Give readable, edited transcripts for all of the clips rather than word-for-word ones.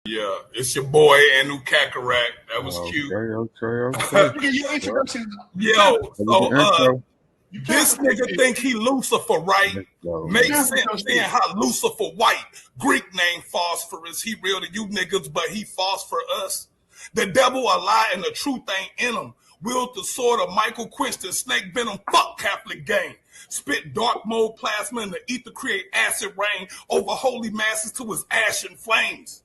Yeah, it's your boy Anu Kakarot. That was cute. Okay. Your introduction. Yo, That was so the intro. You can't this forget nigga this. think he Lucifer, right? Let's go, You Makes can't man. sense forget seeing this. how Lucifer white, Greek name phosphorus. He real to you niggas, but he false for us. The devil a lie and the truth ain't in him. Wield the sword of Michael Quinston, snake venom, fuck Catholic gang. Spit dark mode plasma in the ether, create acid rain over holy masses to his ashen flames.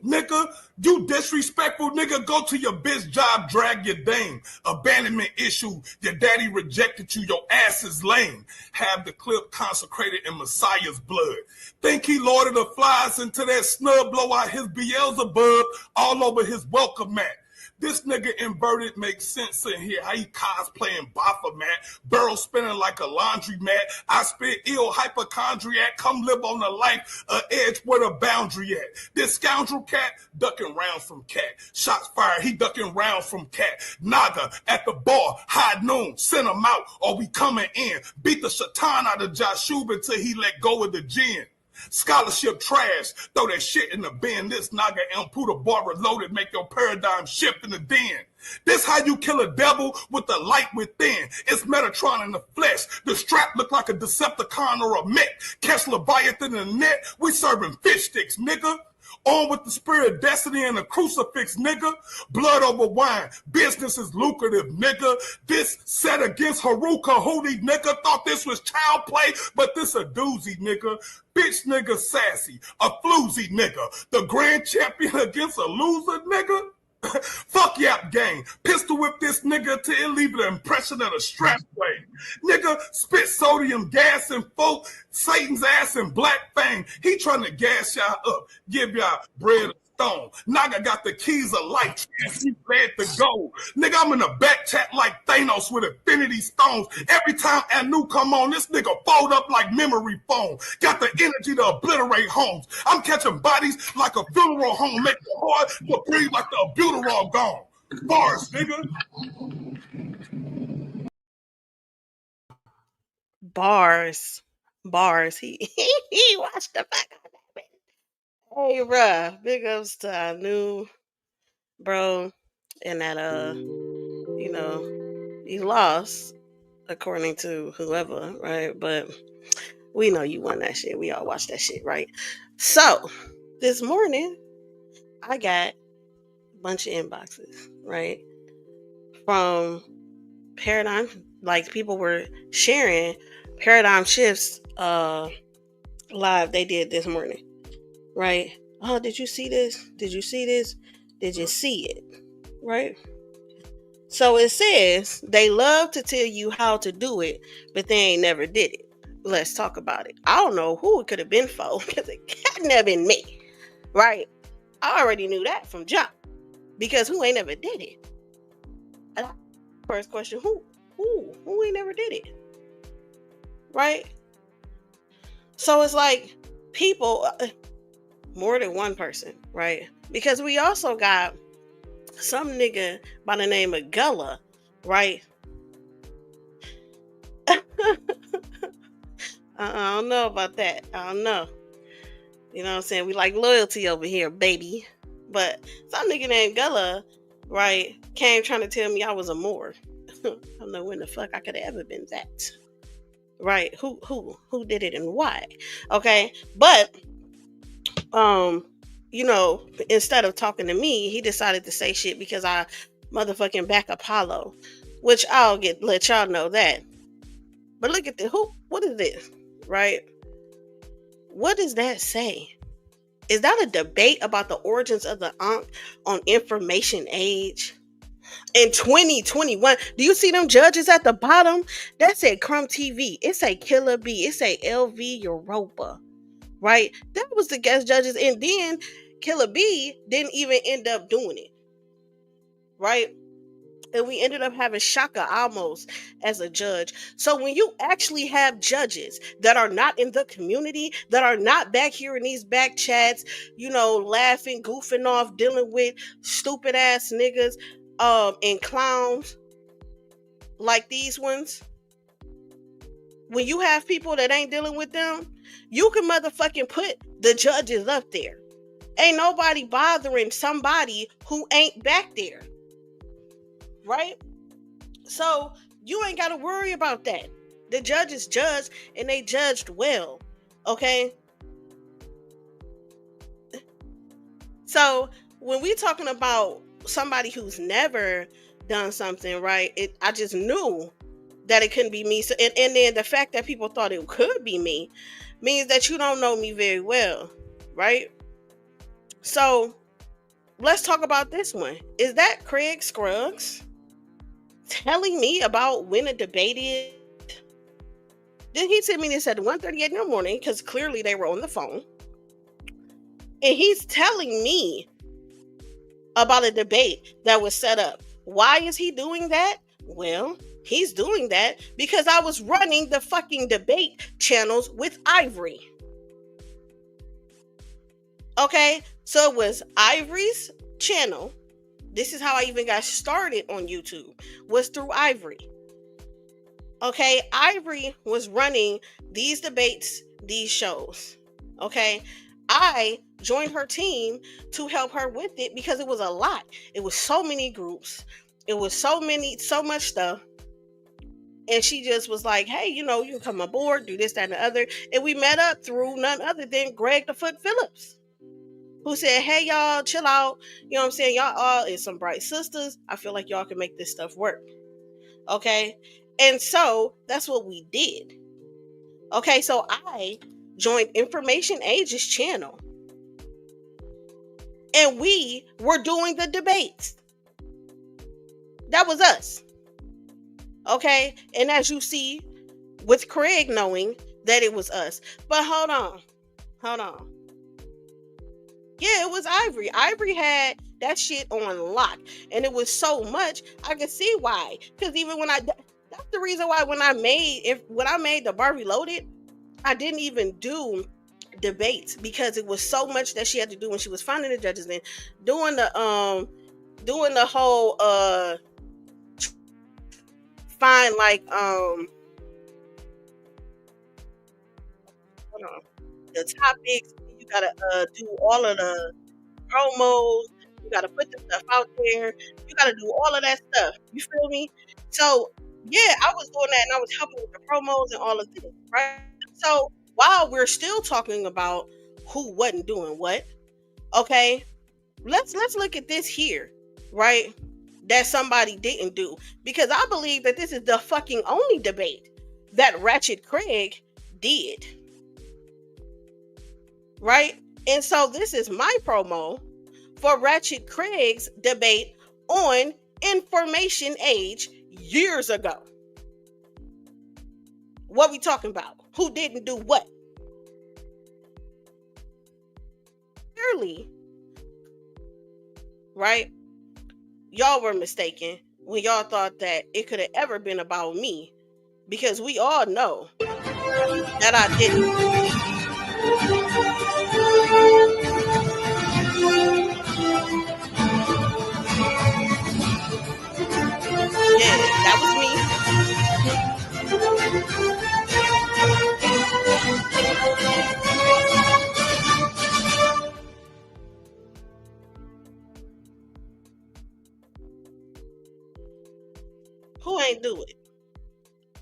Nigga, you disrespectful nigga, go to your bitch job, drag your dame. Abandonment issue, your daddy rejected you, your ass is lame. Have the clip consecrated in Messiah's blood. Think he lorded the flies into that snub, blow out his Beelzebub all over his welcome mat. This nigga inverted makes sense in here. How he cosplaying Baphomet, barrel spinning like a laundry mat. I spit ill hypochondriac. Come live on the life edge where the boundary at. This scoundrel cat ducking rounds from cat. Shots fired, he ducking rounds from cat. Naga at the bar, high noon, send him out or we coming in. Beat the shaitan out of Joshua until he let go of the gin. Scholarship trash. Throw that shit in the bin. This Naga and Puta bar reloaded. Make your paradigm shift in the den. This how you kill a devil with the light within. It's Metatron in the flesh. The strap look like a Decepticon or a mech. Catch Leviathan in the net. We serving fish sticks, nigga. On with the spirit of destiny and a crucifix, nigga. Blood over wine. Business is lucrative, nigga. This set against Haruka Hootie, nigga. Thought this was child play, but this a doozy, nigga. Bitch nigga sassy. A floozy, nigga. The grand champion against a loser, nigga. Fuck Yap Gang. Pistol whip this nigga till it leave the impression of a strap play. Nigga spit sodium gas and folk Satan's ass and black fang. He trying to gas y'all up, give y'all bread of stone. Naga got the keys of life, and he led to go. Nigga, I'm in a back chat like Thanos with infinity stones. Every time Anu come on, this nigga fold up like memory foam. Got the energy to obliterate homes. I'm catching bodies like a funeral home, make it hard to breathe like the albuterol gone. Bars, nigga. Bars. He watched the fuck out of that. Hey, bruh. Big ups to our new bro. And that, he lost, according to whoever, right? But we know you won that shit. We all watched that shit, right? So, this morning, I got a bunch of inboxes, right? From Paradigm, like people were sharing Paradigm Shifts live they did this morning, right? Oh, did you see this? Did you see this? Did you see it? Right? So it says they love to tell you how to do it, but they ain't never did it. Let's talk about it. I don't know who it could have been for, because it can't have been me, right? I already knew that from jump, because who ain't never did it? First question, who ain't never did it, right? So it's like people, more than one person, right? Because we also got some nigga by the name of Gullah, right? I don't know about that. I don't know. You know what I'm saying? We like loyalty over here, baby. But some nigga named Gullah, right, came trying to tell me I was a Moor. I don't know when the fuck I could have ever been that. Right? Who did it and why? Okay, but instead of talking to me, he decided to say shit because I motherfucking back Apollo, which let y'all know that. But look at what is this, right? What does that say? Is that a debate about the origins of the Ankh on information age? In 2021, do you see them judges at the bottom? That said Crumb TV. It say Killer B. It say LV Europa. Right? That was the guest judges. And then Killer B didn't even end up doing it. Right? And we ended up having Shaka almost as a judge. So when you actually have judges that are not in the community, that are not back here in these back chats, laughing, goofing off, dealing with stupid ass niggas, and clowns like these ones, when you have people that ain't dealing with them, you can motherfucking put the judges up there. Ain't nobody bothering somebody who ain't back there, right? So you ain't got to worry about that. The judges judged, and they judged well. Okay. So when we talking about somebody who's never done something, right? I just knew that it couldn't be me. So, and then the fact that people thought it could be me means that you don't know me very well, right? So let's talk about this one. Is that Craig Scruggs telling me about when a debate is? Then he sent me this at 1:38 in the morning because clearly they were on the phone. And he's telling me about a debate that was set up. Why is he doing that? Well, he's doing that because I was running the fucking debate channels with Ivory. Okay, so it was Ivory's channel. This is how I even got started on YouTube, was through Ivory. Okay, Ivory was running these debates, these shows. Okay, I joined her team to help her with it because it was a lot. It was so many groups. It was so much stuff. And she just was like, hey, you can come aboard, do this, that, and the other. And we met up through none other than Greg the Foot Phillips, who said, hey, y'all, chill out. You know what I'm saying? Y'all all is some bright sisters. I feel like y'all can make this stuff work. Okay? And so that's what we did. Okay, so I joined Information Age's channel. And we were doing the debates. That was us. Okay? And as you see, with Craig knowing that it was us. But hold on. Yeah, it was Ivory. Ivory had that shit on lock. And it was so much, I could see why. Because even that's the reason why when I made the Bar Reloaded, I didn't even do debates because it was so much that she had to do when she was finding the judges and doing the whole find like hold on, the topics. You gotta do all of the promos. You gotta put the stuff out there. You gotta do all of that stuff. You feel me? So yeah, I was doing that and I was helping with the promos and all of this, right? So while we're still talking about who wasn't doing what, okay, let's look at this here, right? That somebody didn't do. Because I believe that this is the fucking only debate that Ratchet Craig did. Right? And so this is my promo for Ratchet Craig's debate on Information Age years ago. What we talking about? Who didn't do what? Clearly, right? Y'all were mistaken when y'all thought that it could have ever been about me, because we all know that I didn't. Yeah, that was me. Who ain't do it?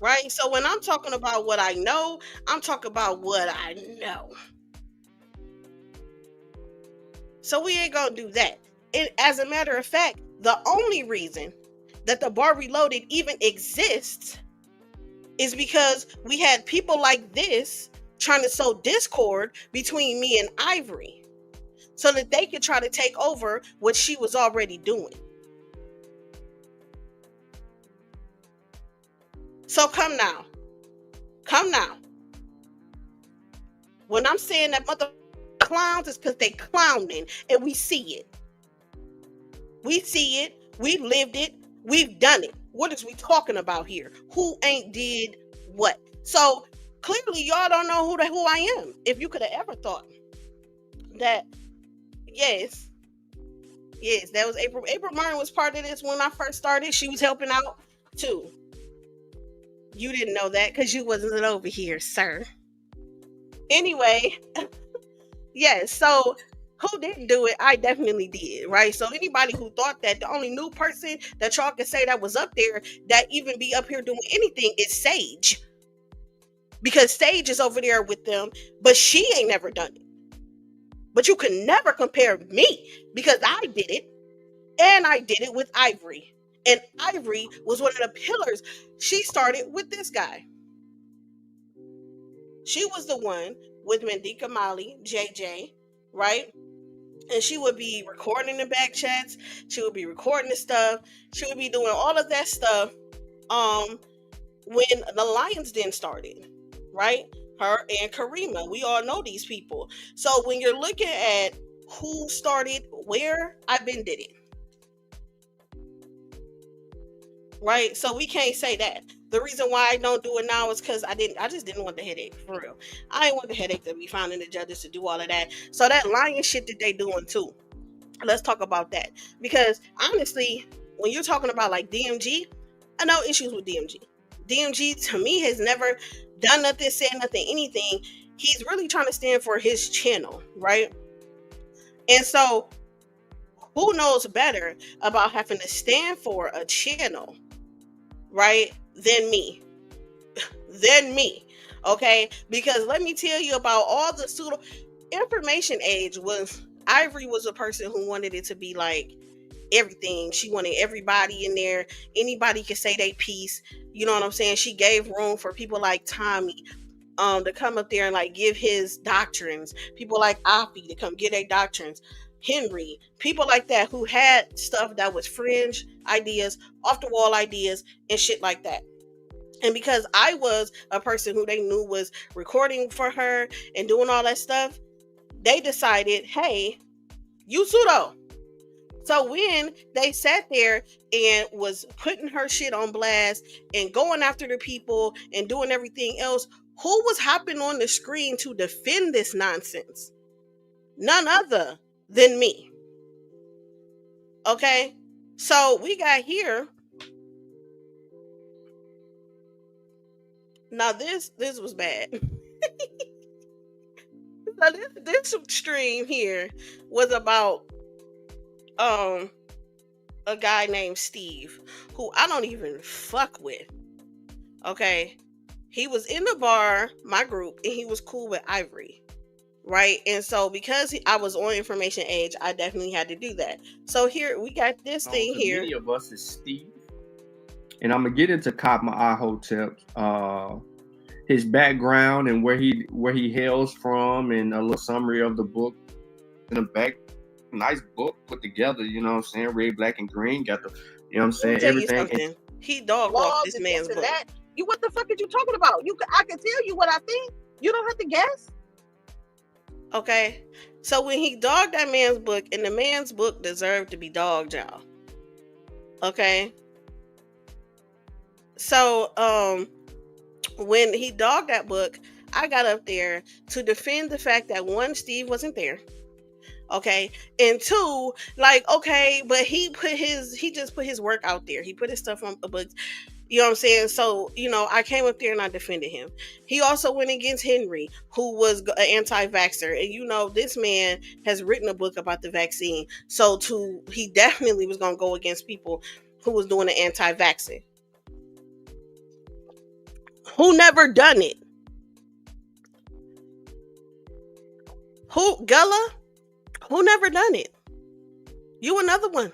Right? So when I'm talking about what I know, I'm talking about what I know. So we ain't gonna do that. And as a matter of fact, the only reason that the Bar Reloaded even exists is because we had people like this trying to sow discord between me and Ivory so that they could try to take over what she was already doing. So come now. When I'm saying that mother clowns, it's because they clowning, and we see it. We've lived it, we've done it. What is we talking about here? Who ain't did what? So clearly y'all don't know who I am. If you could have ever thought that, yes, that was April. April Martin was part of this when I first started. She was helping out too. You didn't know that because you wasn't over here, sir. Anyway, yes. So Who didn't do it? I definitely did, right? So anybody who thought that the only new person that y'all can say that was up there that even be up here doing anything is Sage. Because Sage is over there with them, but she ain't never done it. But you can never compare me because I did it. And I did it with Ivory. And Ivory was one of the pillars. She started with this guy. She was the one with Mandika Mali, JJ, right? And she would be recording the back chats. She would be recording the stuff. She would be doing all of that stuff. When the Lions Den started, right? Her and Karima. We all know these people. So when you're looking at who started where, I've been did it. Right? So we can't say that. The reason why I don't do it now is because I just didn't want the headache, for real. I didn't want the headache to be finding the judges to do all of that. So that lion shit that they doing too. Let's talk about that. Because honestly, when you're talking about like DMG, I know issues with DMG. DMG to me has never done nothing, said nothing, anything. He's really trying to stand for his channel, right? And so who knows better about having to stand for a channel, right, than me? Than me. Okay? Because let me tell you about all the pseudo information age was Ivory was a person who wanted it to be like everything. She wanted everybody in there. Anybody could say their piece. You know what I'm saying? She gave room for people like Tommy to come up there and like give his doctrines. People like Afi to come get their doctrines. Henry, people like that who had stuff that was fringe ideas, off the wall ideas, and shit like that. And because I was a person who they knew was recording for her and doing all that stuff, they decided, hey, you pseudo. So when they sat there and was putting her shit on blast and going after the people and doing everything else, who was hopping on the screen to defend this nonsense? None other than me. Okay? So we got here. Now this was bad. So this stream here was about a guy named Steve, who I don't even fuck with. Okay. He was in the bar, my group, and he was cool with Ivory. Right. And so because I was on information age, I definitely had to do that. So here we got this thing here. Many of us is Steve. And I'm gonna get into Cop My Eye Hotep, his background and where he hails from, and a little summary of the book in the back. Nice book put together, you know what I'm saying? Red, black, and green. Got the, you know what I'm saying? Everything. He dog walked this man's book. You what the fuck are you talking about? I can tell you what I think. You don't have to guess. Okay. So when he dogged that man's book, and the man's book deserved to be dogged, y'all. Okay. So when he dogged that book, I got up there to defend the fact that one, Steve wasn't there. Okay. And two, like, okay, but he just put his work out there. He put his stuff on the books. You know what I'm saying? So, you know, I came up there and I defended him. He also went against Henry, who was an anti-vaxxer. And, you know, this man has written a book about the vaccine. So he definitely was going to go against people who was doing the anti-vaccine. Who never done it? Gullah? Who never done it? You another one.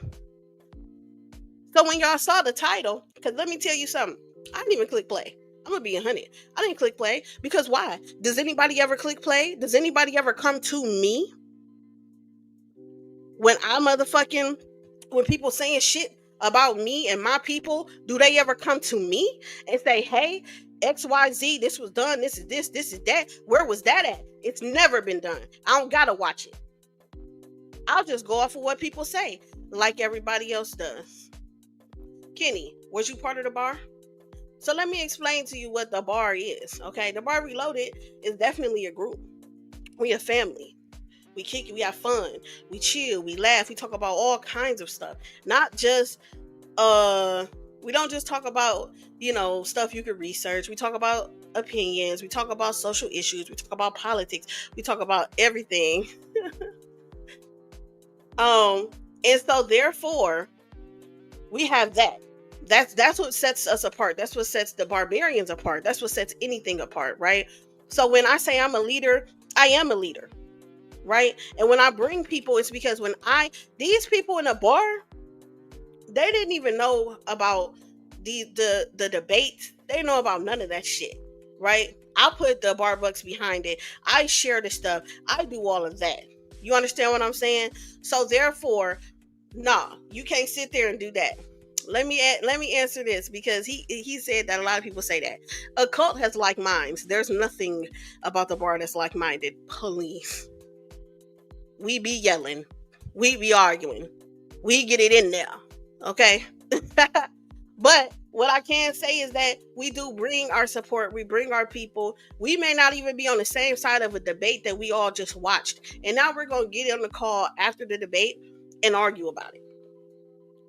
So when y'all saw the title, because let me tell you something, I didn't even click play. I'm gonna be 100. I didn't click play because why? Does anybody ever click play? Does anybody ever come to me when when people saying shit about me and my people? Do they ever come to me and say, hey, XYZ, this was done, this is that? Where was that at? It's never been done. I don't gotta watch it. I'll just go off of what people say, like everybody else does. Kenny, was you part of the bar? So let me explain to you what the bar is, okay? The Bar Reloaded is definitely a group. We a family. We kick it, we have fun, we chill, we laugh, we talk about all kinds of stuff. Not just, we don't just talk about, you know, stuff you could research. We talk about opinions, we talk about social issues, we talk about politics, we talk about everything. And so therefore we have that. That's what sets us apart. That's what sets the barbarians apart. That's what sets anything apart, right? So when I say I'm a leader, I am a leader, right? And when I bring people, it's because these people in a bar, they didn't even know about the debate. They didn't know about none of that shit, right? I put the bar bucks behind it. I share the stuff. I do all of that. You understand what I'm saying? So therefore, nah, you can't sit there and do that. Let me answer this, because he said that a lot of people say that a cult has like minds. There's nothing about the bar that's like minded. Please, we be yelling, we be arguing, we get it in there, okay? But what I can say is that we do bring our support, we bring our people. We may not even be on the same side of a debate that we all just watched, and now we're going to get on the call after the debate and argue about it.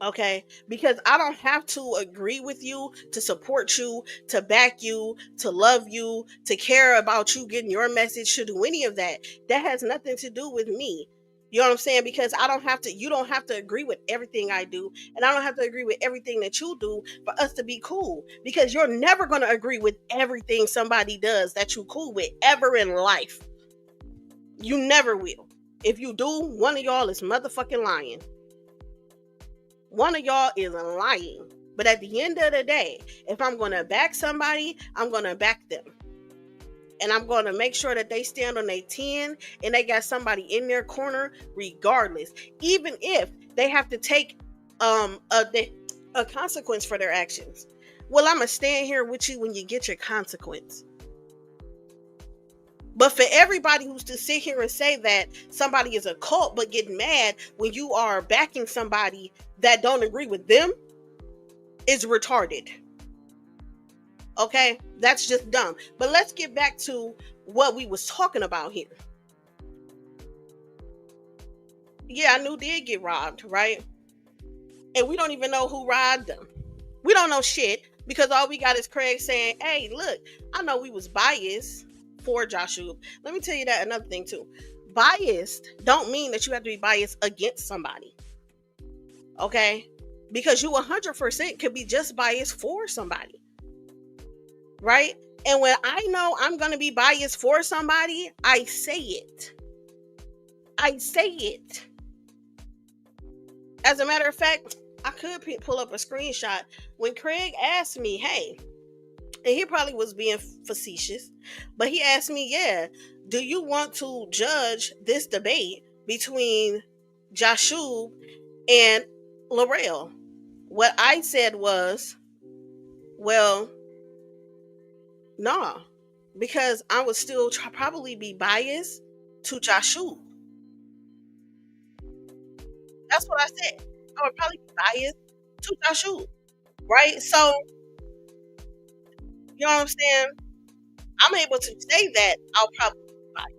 Okay, because I don't have to agree with you to support you, to back you, to love you, to care about you getting your message, to do any of that. That has nothing to do with me. You know what I'm saying? Because you don't have to agree with everything I do, and I don't have to agree with everything that you do for us to be cool. Because you're never going to agree with everything somebody does that you cool with ever in life. You never will. If you do, one of y'all is motherfucking lying. One of y'all is lying. But at the end of the day, if I'm going to back somebody, I'm going to back them. And I'm going to make sure that they stand on their 10 and they got somebody in their corner regardless. Even if they have to take a consequence for their actions. Well, I'm going to stand here with you when you get your consequence. But for everybody who's to sit here and say that somebody is a cult but get mad when you are backing somebody that don't agree with them is retarded. Okay? That's just dumb. But let's get back to what we was talking about here. Yeah, Anu did get robbed, right? And we don't even know who robbed them. We don't know shit, because all we got is Craig saying, hey, look, I know we was biased for Joshua. Let me tell you that another thing too. Biased don't mean that you have to be biased against somebody. Okay? Because you 100% could be just biased for somebody. Right? And when I know I'm going to be biased for somebody, I say it. I say it. As a matter of fact, I could pull up a screenshot when Craig asked me, hey, and he probably was being facetious, but he asked me, yeah, do you want to judge this debate between Joshua and Laurel? What I said was, well, nah, because I would still probably be biased to Joshua. That's what I said. I would probably be biased to Joshua, right? So, you know what I'm saying? I'm able to say that I'll probably be biased.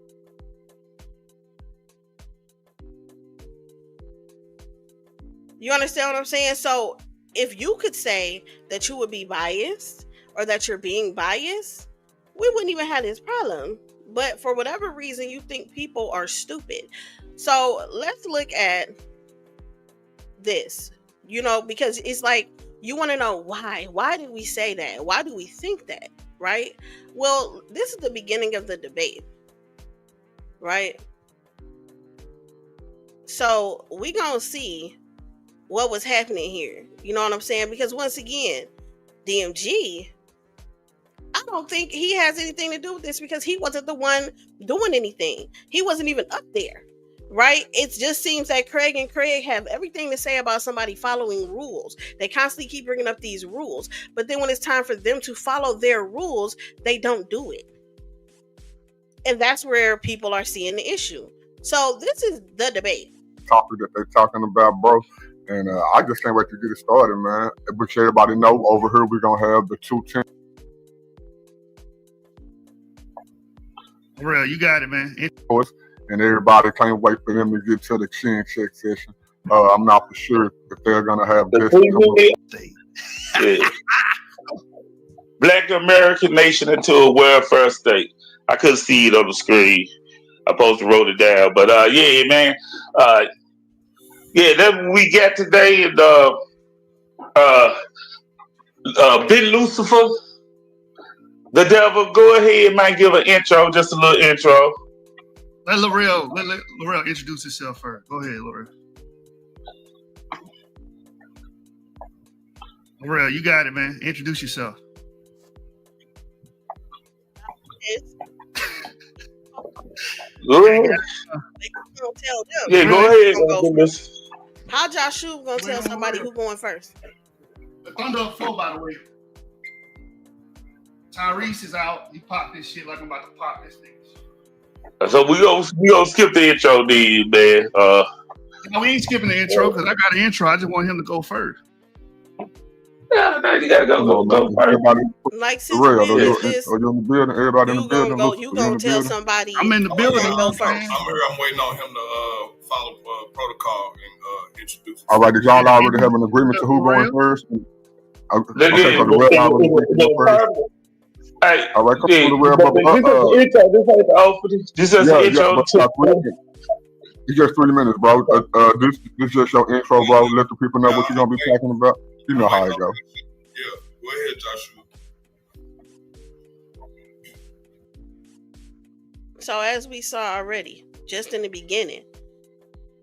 You understand what I'm saying? So, if you could say that you would be biased or that you're being biased, we wouldn't even have this problem. But for whatever reason, you think people are stupid. So, let's look at this, because it's like, you want to know why. Why did we say that? Why do we think that? Right? Well, this is the beginning of the debate. Right? So we gonna see what was happening here. You know what I'm saying? Because once again, DMG, I don't think he has anything to do with this, because he wasn't the one doing anything. He wasn't even up there. Right? It just seems that Craig have everything to say about somebody following rules. They constantly keep bringing up these rules. But then when it's time for them to follow their rules, they don't do it. And that's where people are seeing the issue. So this is the debate. Topic that they're talking about, bro. And I just can't wait to get it started, man. But everybody know over here we're going to have the 210. Real, you got it, man. And everybody can't wait for them to get to the chin check session. I'm not for sure if they're gonna have this. Yeah. Black American nation into a welfare state. I couldn't see it on the screen. I supposed to wrote it down, but yeah, man. Yeah, that's what we got today. And Big Lucifer, the devil. Go ahead, man. Give an intro, just a little intro. Let L'Oreal introduce himself first. Go ahead, L'Oreal. L'Oreal, you got it, man. Introduce yourself. Go ahead. Gonna tell them. Yeah, go ahead. How Joshua gonna tell somebody who going first? The Thunder of Flow, by the way. Tyrese is out. He popped this shit like I'm about to pop this thing. So we gonna skip the intro, then, man. No, we ain't skipping the intro because I got an intro. I just want him to go first. Yeah, no, you gotta go first. Everybody, Like since Real, the are you business, in the building? Everybody in the you building? gonna go. Luke, You are gonna in the tell building? somebody. I'm in the building. Go I'm first. here. I'm waiting on him to follow protocol and introduce. All right, did y'all already have an agreement to who going first? Okay, so the Real already agreed to go first. Hey, all right, come on, the Real. This is the intro. It's just 3 minutes, bro. This is just your intro, bro. Let the people know what you're gonna be talking about. You know how it goes. Yeah, go ahead, Joshua. So as we saw already, just in the beginning,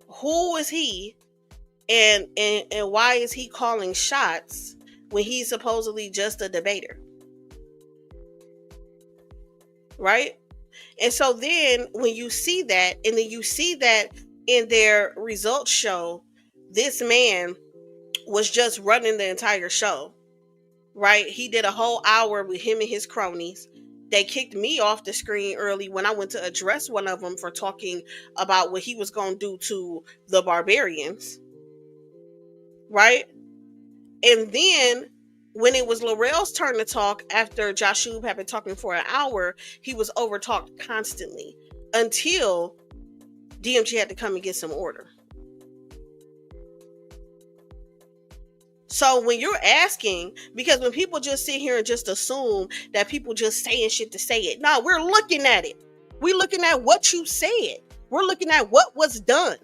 who is he, and why is he calling shots when he's supposedly just a debater, right? And so then when you see that, and then you see that in their results show, this man was just running the entire show, right? He did a whole hour with him and his cronies. They kicked me off the screen early when I went to address one of them for talking about what he was going to do to the barbarians, right? And then when it was L'Oreal's turn to talk after Joshua had been talking for an hour, he was overtalked constantly until DMG had to come and get some order. So when you're asking, because when people just sit here and just assume that people just saying shit to say it, no, we're looking at it. We're looking at what you said. We're looking at what was done.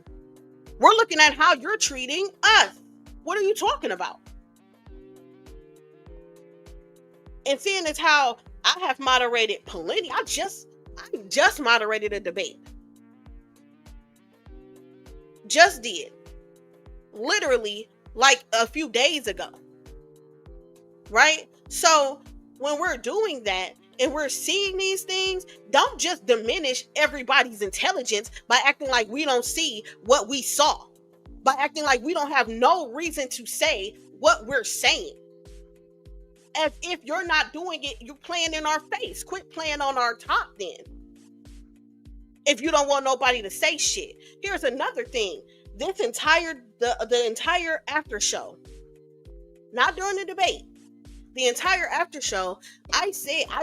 We're looking at how you're treating us. What are you talking about? And seeing as how I have moderated plenty, I just moderated a debate. Just did. Literally like a few days ago. Right? So when we're doing that and we're seeing these things, don't just diminish everybody's intelligence by acting like we don't see what we saw. By acting like we don't have no reason to say what we're saying. As if you're not doing it, you're playing in our face. Quit playing on our top then. If you don't want nobody to say shit. Here's another thing. This entire the entire after show, not during the debate, the entire after show, I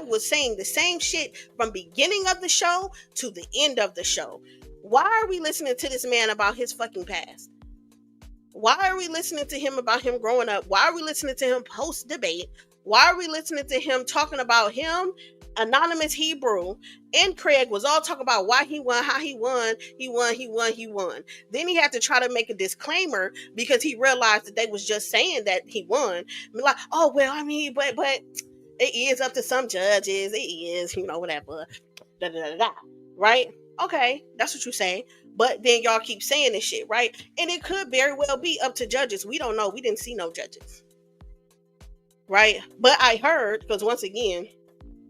was saying the same shit from beginning of the show to the end of the show. Why are we listening to this man about his fucking past? Why are we listening to him about him growing up? Why are we listening to him post debate? Why are we listening to him talking about him, Anonymous Hebrew, and Craig was all talking about why he won, how he won. Then he had to try to make a disclaimer because he realized that they was just saying that he won. Like, oh, well, I mean, but it is up to some judges. It is, whatever. Da, da, da, da. Right? Okay, that's what you say. But then y'all keep saying this shit, right? And it could very well be up to judges. We don't know. We didn't see no judges. Right? But I heard, because once again,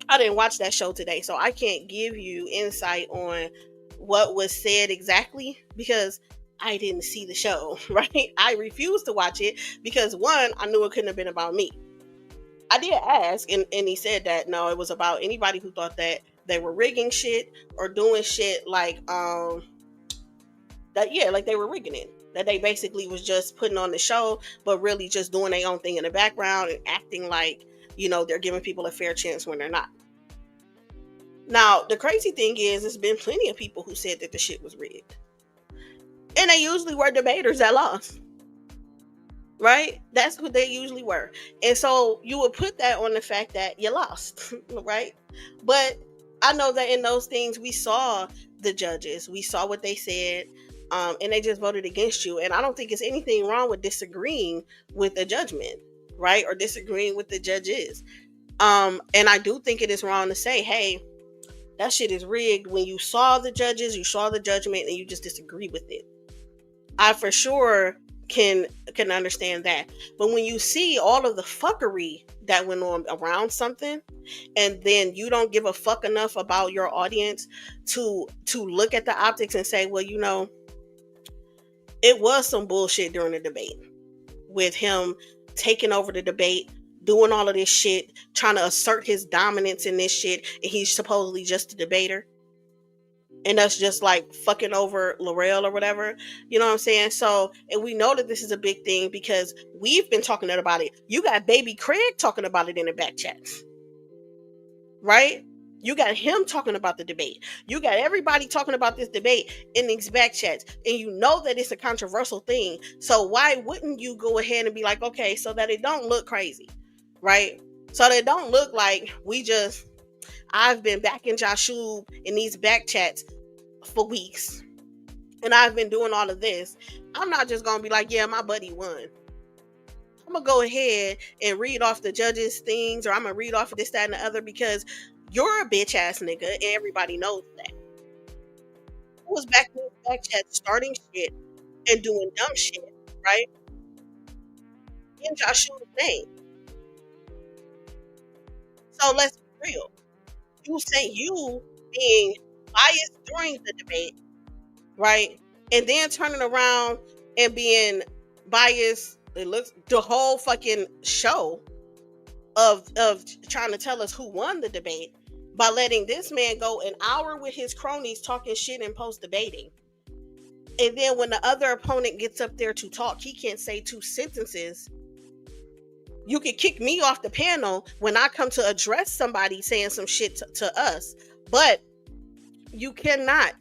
I didn't watch that show today, so I can't give you insight on what was said exactly because I didn't see the show, right? I refused to watch it because one, I knew it couldn't have been about me. I did ask, and he said that no, it was about anybody who thought that they were rigging shit or doing shit like like they were rigging it. That they basically was just putting on the show, but really just doing their own thing in the background and acting like, they're giving people a fair chance when they're not. Now, the crazy thing is, there's been plenty of people who said that the shit was rigged. And they usually were debaters that lost. Right? That's what they usually were. And so you would put that on the fact that you lost, right? But I know that in those things, we saw the judges. We saw what they said. and they just voted against you. And I don't think it's anything wrong with disagreeing with the judgment, right? Or disagreeing with the judges. And I do think it is wrong to say, hey, that shit is rigged when you saw the judges, you saw the judgment, and you just disagree with it. I for sure can understand that. But when you see all of the fuckery that went on around something, and then you don't give a fuck enough about your audience to look at the optics and say, well, it was some bullshit during the debate with him taking over the debate, doing all of this shit, trying to assert his dominance in this shit, and he's supposedly just a debater. And that's just like fucking over L'Oreal or whatever. You know what I'm saying? So, and we know that this is a big thing because we've been talking about it. You got Baby Craig talking about it in the back chats. Right? You got him talking about the debate. You got everybody talking about this debate in these back chats. And you know that it's a controversial thing. So why wouldn't you go ahead and be like, okay, so that it don't look crazy, right? So that it don't look like I've been backing Joshua in these back chats for weeks. And I've been doing all of this. I'm not just going to be like, yeah, my buddy won. I'm going to go ahead and read off the judges' things, or I'm going to read off of this, that, and the other, because you're a bitch ass nigga, and everybody knows that. Who was back in the back chat starting shit and doing dumb shit, right? In Joshua's name. So let's be real. You being biased during the debate, right? And then turning around and being biased, it looks the whole fucking show of trying to tell us who won the debate by letting this man go an hour with his cronies talking shit and post debating. And then when the other opponent gets up there to talk, he can't say 2 sentences. You can kick me off the panel when I come to address somebody saying some shit to us, but you cannot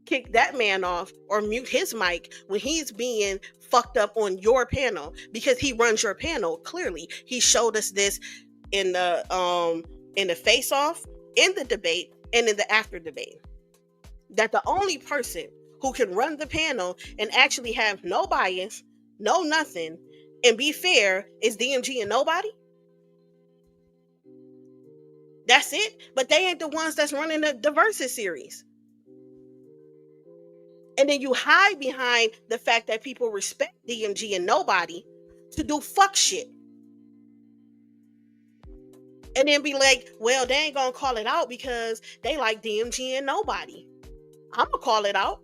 kick that man off or mute his mic when he's being fucked up on your panel, because he runs your panel. Clearly, he showed us this in the face off, in the debate, and in the after debate, that the only person who can run the panel and actually have no bias, no nothing, and be fair is DMG and nobody. That's it. But they ain't the ones that's running the Versus series. And then you hide behind the fact that people respect DMG and nobody to do fuck shit. And then be like, well, they ain't gonna call it out because they like DMG and nobody. I'm gonna call it out.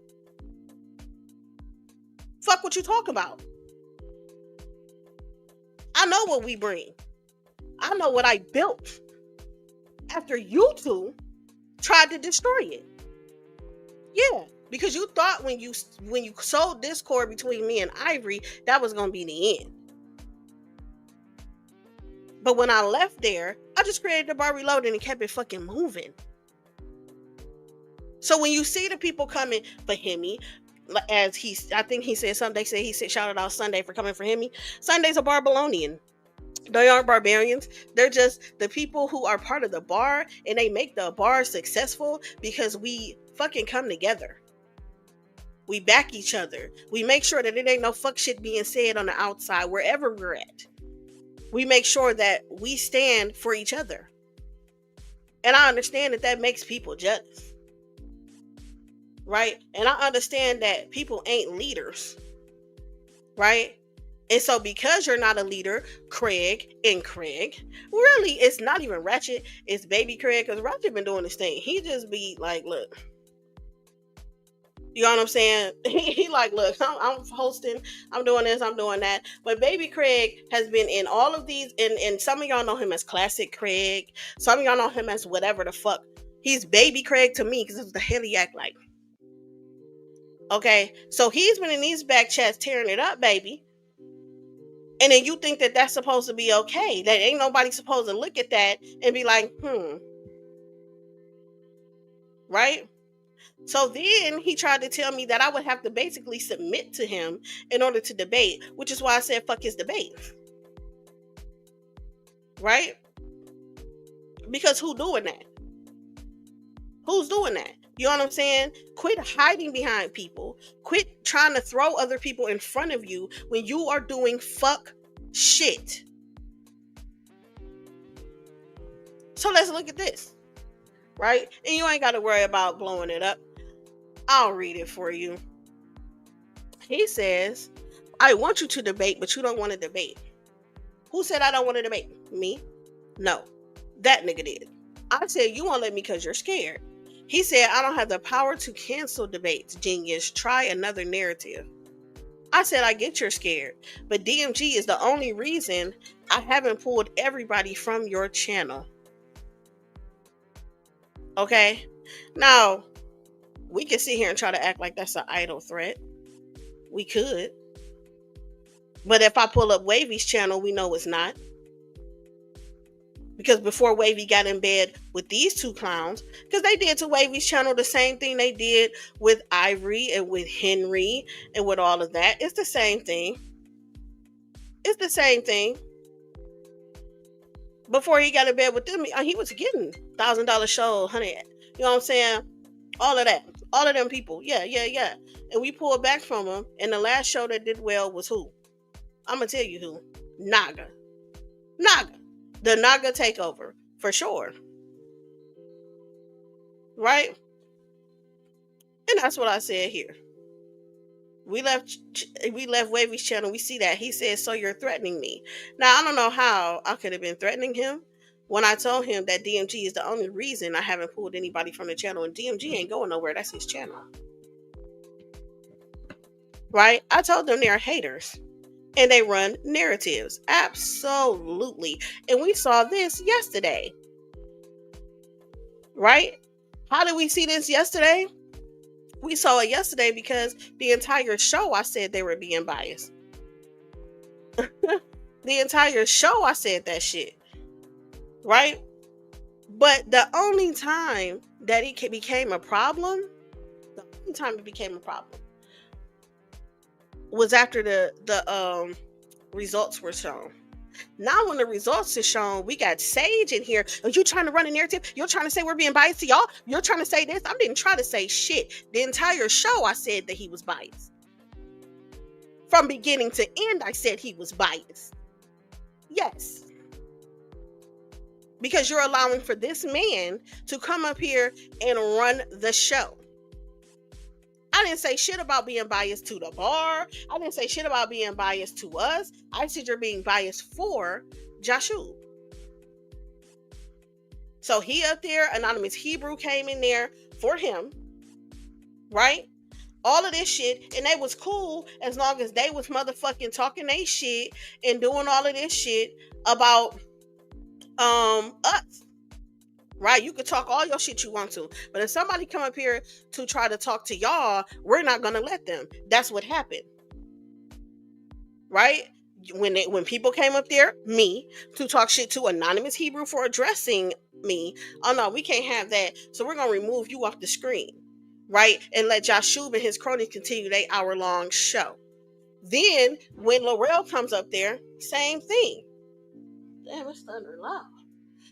Fuck what you talk about. I know what we bring. I know what I built after you two tried to destroy it. Yeah, because you thought when you sowed discord between me and Ivory, that was gonna be the end. But when I left there, I just created the bar reloaded and kept it fucking moving. So when you see the people coming for Hemi, as I think he said something, he shouted out Sunday for coming for Hemi. Sunday's a Barbelonian. They aren't barbarians. They're just the people who are part of the bar, and they make the bar successful because we fucking come together. We back each other. We make sure that it ain't no fuck shit being said on the outside wherever we're at. We make sure that we stand for each other. And I understand that makes people jealous. Right? And I understand that people ain't leaders. Right? And so because you're not a leader, Craig, really, it's not even Ratchet, it's Baby Craig, because Ratchet been doing this thing. He just be like, look, you know what I'm saying? He like, look, I'm hosting, I'm doing this, I'm doing that. But Baby Craig has been in all of these, and some of y'all know him as Classic Craig. Some of y'all know him as whatever the fuck. He's Baby Craig to me because it's the hell he act like. Okay, so he's been in these back chats tearing it up, baby. And then you think that that's supposed to be okay. That ain't nobody supposed to look at that and be like, right? So then he tried to tell me that I would have to basically submit to him in order to debate, which is why I said fuck his debate. Right? Because who's doing that? Who's doing that? You know what I'm saying? Quit hiding behind people. Quit trying to throw other people in front of you when you are doing fuck shit. So let's look at this, right? And you ain't got to worry about blowing it up. I'll read it for you. He says, I want you to debate, but you don't want to debate. Who said I don't want to debate? Me? No. That nigga did. I said, you won't let me because you're scared. He said, I don't have the power to cancel debates. Genius. Try another narrative. I said, I get you're scared, but DMG is the only reason I haven't pulled everybody from your channel. Okay? Now, we can sit here and try to act like that's an idle threat. We could. But if I pull up Wavy's channel, we know it's not. Because before Wavy got in bed with these two clowns, because they did to Wavy's channel the same thing they did with Ivory and with Henry and with all of that. It's the same thing. It's the same thing. Before he got in bed with them, he was getting $1,000 show, honey. You know what I'm saying? All of that. All of them people. Yeah. And we pulled back from them. And the last show that did well was who? I'm going to tell you who. Naga. The Naga takeover. For sure. Right? And that's what I said here. We left Wavy's channel. We see that. He says, so you're threatening me. Now, I don't know how I could have been threatening him when I told him that DMG is the only reason I haven't pulled anybody from the channel. And DMG ain't going nowhere. That's his channel. Right? I told them they're haters. And they run narratives. Absolutely. And we saw this yesterday. Right? How did we see this yesterday? We saw it yesterday because the entire show I said they were being biased. The entire show I said that shit. Right? But the only time that it became a problem, was after the results were shown. Now when the results is shown, we got Sage in here. Are you trying to run a narrative? You're trying to say we're being biased to y'all? You're trying to say this? I didn't try to say shit. The entire show I said that he was biased. From beginning to end, I said he was biased. Yes. Because you're allowing for this man to come up here and run the show. I didn't say shit about being biased to the bar. I didn't say shit about being biased to us. I said you're being biased for Joshua. So he up there, Anonymous Hebrew came in there for him. Right? All of this shit. And they was cool as long as they was motherfucking talking they shit and doing all of this shit about us. Right? You could talk all your shit you want to. But if somebody come up here to try to talk to y'all, we're not going to let them. That's what happened. Right? When people came up there, me, to talk shit to Anonymous Hebrew for addressing me, oh no, we can't have that. So we're going to remove you off the screen. Right? And let Joshua and his cronies continue their hour-long show. Then, when Laurel comes up there, same thing. Damn, it's thunder loud.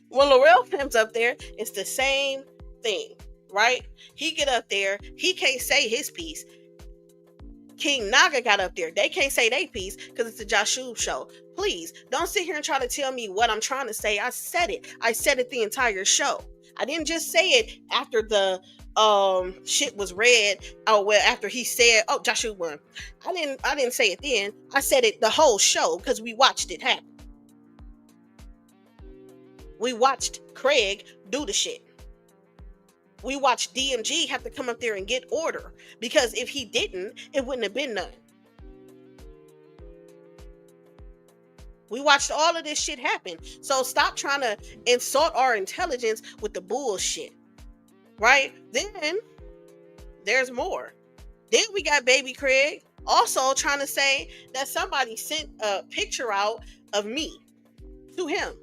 When Laurel comes up there, it's the same thing, right? He get up there, he can't say his piece. King Naga got up there. They can't say their piece because it's a Joshua show. Please, don't sit here and try to tell me what I'm trying to say. I said it. I said it the entire show. I didn't just say it after the shit was read. Oh, well, after he said, oh, Joshua won. I didn't say it then. I said it the whole show because we watched it happen. We watched Craig do the shit. We watched DMG have to come up there and get order. Because if he didn't, it wouldn't have been none. We watched all of this shit happen. So stop trying to insult our intelligence with the bullshit. Right? Then, there's more. Then we got Baby Craig also trying to say that somebody sent a picture out of me to him.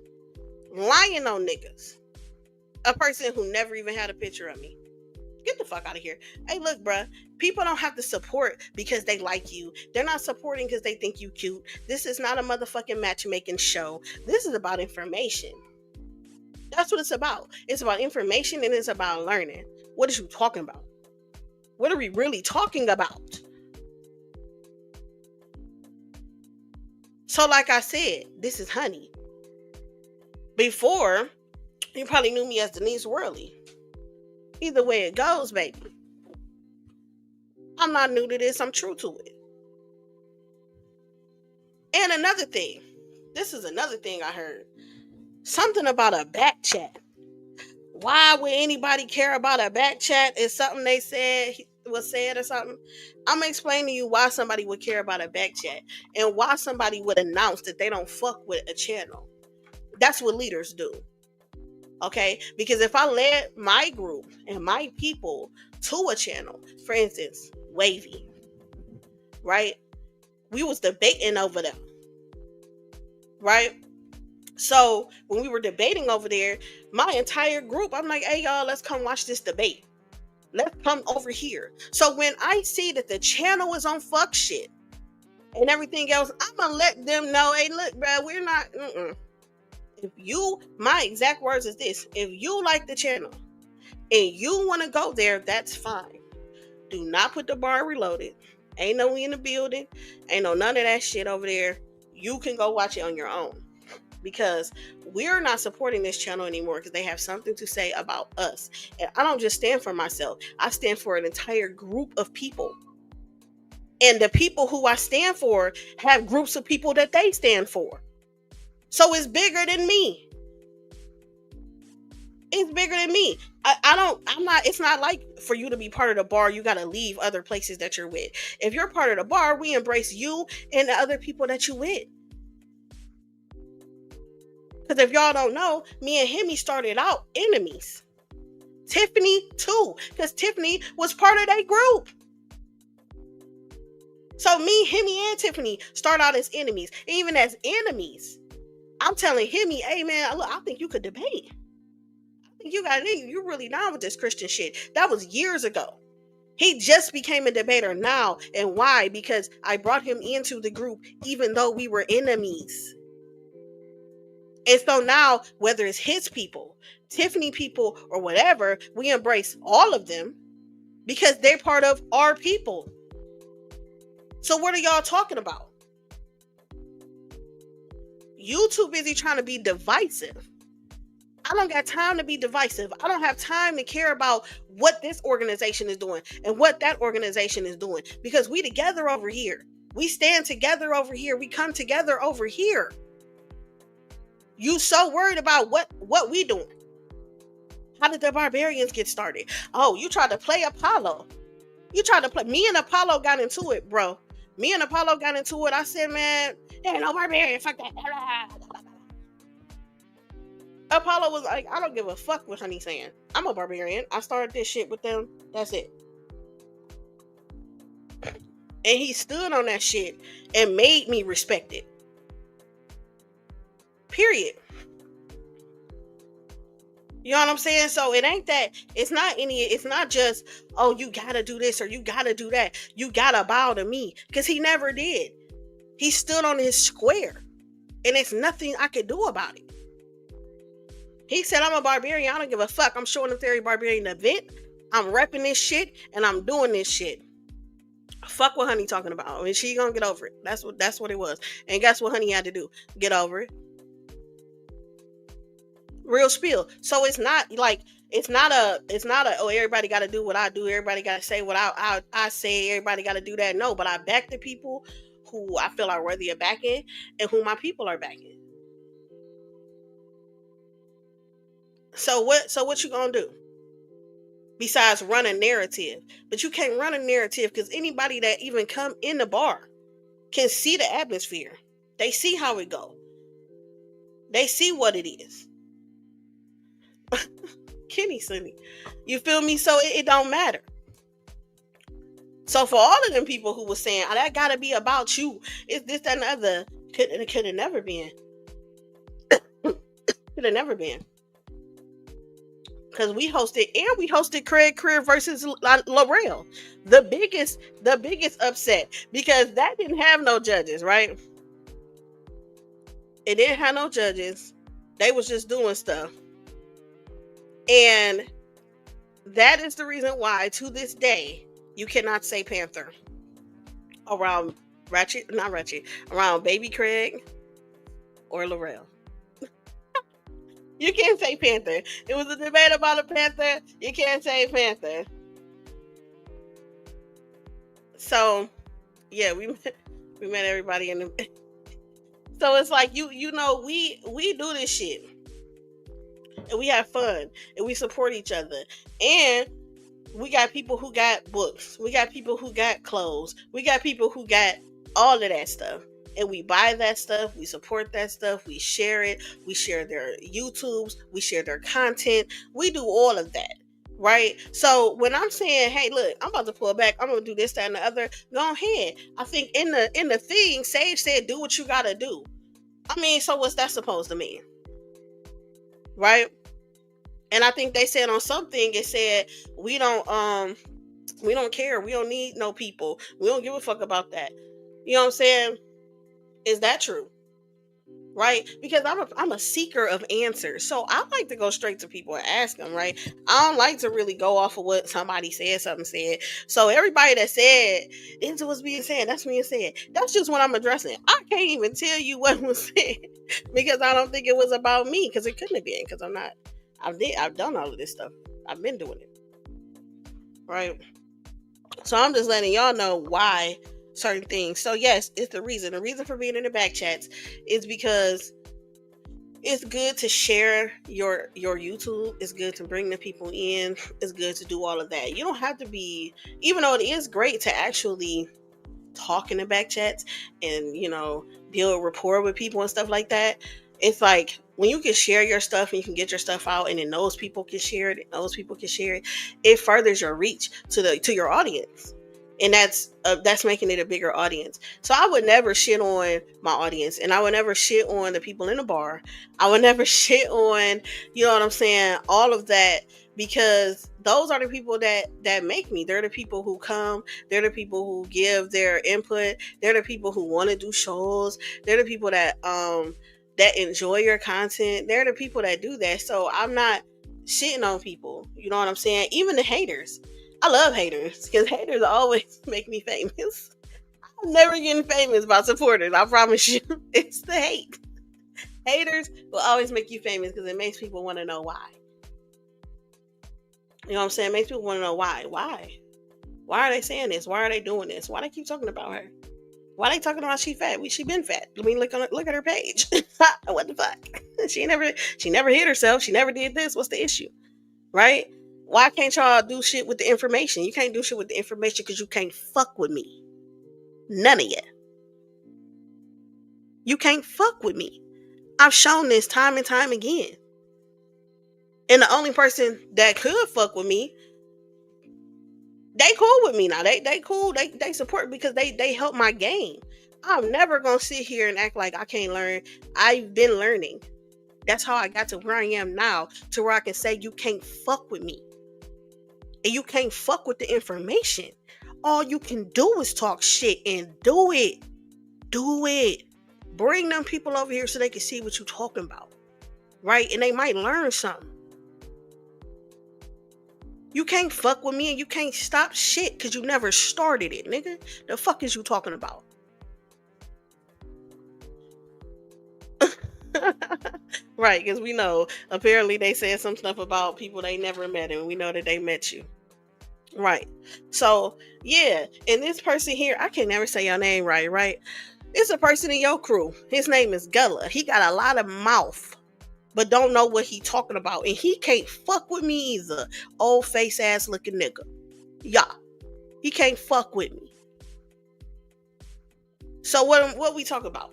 Lying on niggas. A person who never even had a picture of me. Get the fuck out of here. Hey, look, bruh. People don't have to support because they like you. They're not supporting because they think you cute. This is not a motherfucking matchmaking show. This is about information. That's what it's about. It's about information and it's about learning. What is you talking about? What are we really talking about? So like I said, this is Honey. Before, you probably knew me as Denise Worley. Either way it goes, baby. I'm not new to this. I'm true to it. And another thing. This is another thing I heard. Something about a back chat. Why would anybody care about a back chat? Is something they said was said or something? I'm explaining to you why somebody would care about a back chat and why somebody would announce that they don't fuck with a channel. That's what leaders do. Okay? Because if I led my group and my people to a channel, for instance, Wavy, right? We was debating over them, right? So when we were debating over there, my entire group, I'm like, hey y'all, let's come watch this debate. Let's come over here. So when I see that the channel is on fuck shit and everything else, I'm gonna let them know, hey look, bro, we're not, if you, my exact words is this, if you like the channel and you want to go there, that's fine. Do not put the bar reloaded. Ain't no we in the building. Ain't no none of that shit over there. You can go watch it on your own. Because we're not supporting this channel anymore because they have something to say about us. And I don't just stand for myself. I stand for an entire group of people. And the people who I stand for have groups of people that they stand for. So it's bigger than me. It's bigger than me. It's not like for you to be part of the bar, you got to leave other places that you're with. If you're part of the bar, we embrace you and the other people that you with. Because if y'all don't know, me and Hemi started out enemies. Tiffany too, because Tiffany was part of that group. So me, Hemi, and Tiffany start out as enemies. Even as enemies, I'm telling Hemi, hey man, look, I think you could debate. I think you really down with this Christian shit. That was years ago. He just became a debater now. And why? Because I brought him into the group even though we were enemies. And so now, whether it's his people, Tiffany people, or whatever, we embrace all of them because they're part of our people. So what are y'all talking about? You too busy trying to be divisive. I don't got time to be divisive. I don't have time to care about what this organization is doing and what that organization is doing because we together over here. We stand together over here. We come together over here. You so worried about what we doing. How did the barbarians get started? Oh, you tried to play Apollo. Me and Apollo got into it, bro. Me and Apollo got into it. I said, man, there ain't no barbarian. Fuck that. Apollo was like, I don't give a fuck what Honey's saying. I'm a barbarian. I started this shit with them. That's it. And he stood on that shit and made me respect it. Period. You know what I'm saying? So it ain't that, it's not just, oh, you gotta do this or you gotta do that. You gotta bow to me. Because he never did. He stood on his square. And it's nothing I could do about it. He said, I'm a barbarian. I don't give a fuck. I'm showing up to every barbarian event. I'm repping this shit and I'm doing this shit. Fuck what Honey talking about. I mean, she gonna get over it. That's what it was. And guess what Honey had to do? Get over it. Real spiel. So it's not a oh, everybody got to do what I do, everybody got to say what I say, everybody got to do that. No, but I back the people who I feel are worthy of backing and who my people are backing. So what you gonna do besides run a narrative? But you can't run a narrative because anybody that even come in the bar can see the atmosphere. They see how it go. They see what it is. Kenny silly. You feel me? So it don't matter. So for all of them people who was saying, oh, that gotta be about you, it's this, that, and the other, could have never been. Could have never been. Because we hosted Craig versus Laurel. The biggest upset. Because that didn't have no judges, right? It didn't have no judges. They was just doing stuff. And That is the reason why, to this day, you cannot say Panther around around Baby Craig or Laurel. You can't say Panther. It was a debate about a Panther. You can't say Panther. So, yeah, we met everybody in the. So it's like you know we do this shit and we have fun and we support each other, and we got people who got books, we got people who got clothes, we got people who got all of that stuff, and we buy that stuff, we support that stuff, we share it, we share their YouTubes, we share their content, we do all of that, right? So when I'm saying, hey, look, I'm about to pull back, I'm gonna do this, that, and the other, go ahead. I think in the thing, Sage said, do what you gotta do. I mean, so what's that supposed to mean, right? And I think they said on something, it said we don't care, we don't need no people, we don't give a fuck about that. You know what I'm saying? Is that true? Right? Because I'm a seeker of answers, so I like to go straight to people and ask them. Right? I don't like to really go off of what somebody said, something said. So everybody that said into what's being said, that's being said. That's just what I'm addressing. I can't even tell you what was said because I don't think it was about me, because it couldn't have been, because I'm not. I've done all of this stuff. I've been doing it. Right? So I'm just letting y'all know why certain things. So yes, it's the reason. The reason for being in the back chats is because it's good to share your YouTube. It's good to bring the people in. It's good to do all of that. You don't have to be, even though it is great to actually talk in the back chats and, you know, build rapport with people and stuff like that. It's like when you can share your stuff and you can get your stuff out, and then those people can share it, and those people can share it, it furthers your reach to your audience. And that's making it a bigger audience. So I would never shit on my audience, and I would never shit on the people in the bar. I would never shit on, you know what I'm saying, all of that, because those are the people that make me. They're the people who come. They're the people who give their input. They're the people who want to do shows. They're the people that enjoy your content. They're the people that do that. So I'm not shitting on people. You know what I'm saying? Even the haters. I love haters because haters always make me famous. I'm never getting famous by supporters. I promise you. It's the hate. Haters will always make you famous because it makes people want to know why. You know what I'm saying? It makes people want to know why. Why? Why are they saying this? Why are they doing this? Why they keep talking about her? Why they talking about she fat? She been fat. I mean, look at her page. What the fuck? She never hit herself. She never did this. What's the issue? Right? Why can't y'all do shit with the information? You can't do shit with the information because you can't fuck with me. None of you. You can't fuck with me. I've shown this time and time again. And the only person that could fuck with me, they cool with me now. They cool. They support because they help my game. I'm never gonna sit here and act like I can't learn. I've been learning. That's how I got to where I am now, to where I can say you can't fuck with me. And you can't fuck with the information. All you can do is talk shit, and do it. Do it. Bring them people over here so they can see what you're talking about. Right? And they might learn something. You can't fuck with me and you can't stop shit because you never started it, nigga. The fuck is you talking about? Right, because we know apparently they said some stuff about people they never met, and we know that they met you. Right. So yeah, and this person here, I can never say your name right? It's a person in your crew. His name is Gullah. He got a lot of mouth, but don't know what he talking about, and he can't fuck with me either. Old face ass looking nigga. Yeah, he can't fuck with me. So what we talk about?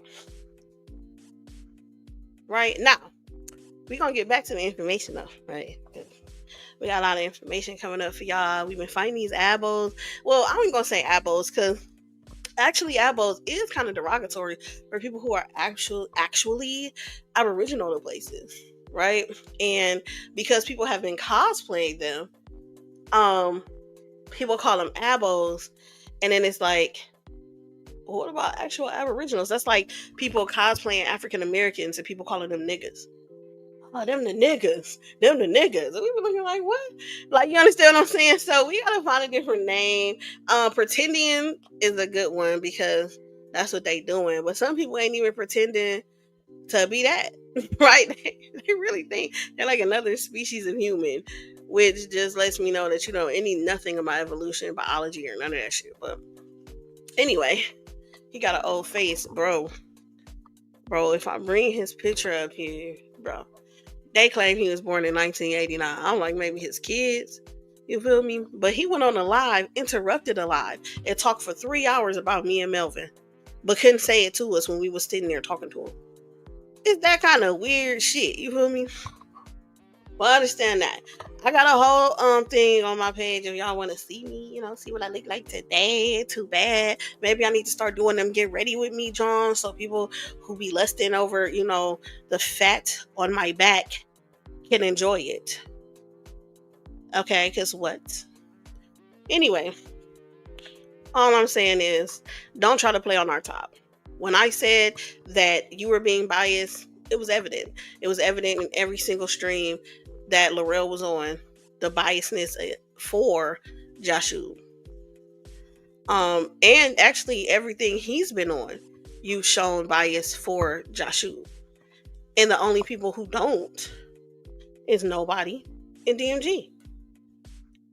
Right now, we're gonna get back to the information though, right? We got a lot of information coming up for y'all. We've been finding these abos. Well, I ain't gonna say abos because actually abos is kind of derogatory for people who are actually aboriginal to places, right? And because people have been cosplaying them, people call them abos, and then it's like, what about actual aboriginals? That's like people cosplaying African Americans and people calling them niggas. oh, them the niggas. Them the niggas. And we were looking like, what? Like, you understand what I'm saying? So we gotta find a different name. Pretending is a good one because that's what they doing. But some people ain't even pretending to be that. Right? They really think they're like another species of human, which just lets me know that you know nothing about evolution, biology, or none of that shit. But anyway, he got an old face, bro. Bro, if I bring his picture up here, bro, they claim he was born in 1989. I'm like, maybe his kids. You feel me? But he went on a live, interrupted a live, and talked for 3 hours about me and Melvin, but couldn't say it to us when we was sitting there talking to him. It's that kind of weird shit. You feel me? Well, I understand that. I got a whole thing on my page if y'all want to see me, you know, see what I look like today. Too bad. Maybe I need to start doing them get ready with me, John, so people who be lusting over, you know, the fat on my back can enjoy it. Okay, because what? Anyway, all I'm saying is don't try to play on our top. When I said that you were being biased, it was evident. It was evident in every single stream that Laurel was on, the biasness for Joshua. And actually everything he's been on, you've shown bias for Joshua. And the only people who don't is nobody in DMG.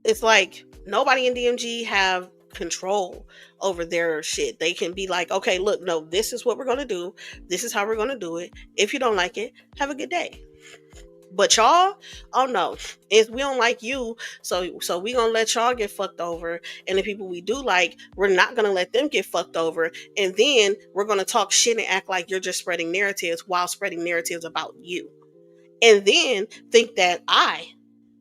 It's like nobody in DMG have control over their shit. They can be like, okay, look, no, this is what we're going to do. This is how we're going to do it. If you don't like it, have a good day. But y'all, oh no, if we don't like you, so we gonna let y'all get fucked over, and the people we do like, we're not gonna let them get fucked over, and then we're gonna talk shit and act like you're just spreading narratives while spreading narratives about you, and then think that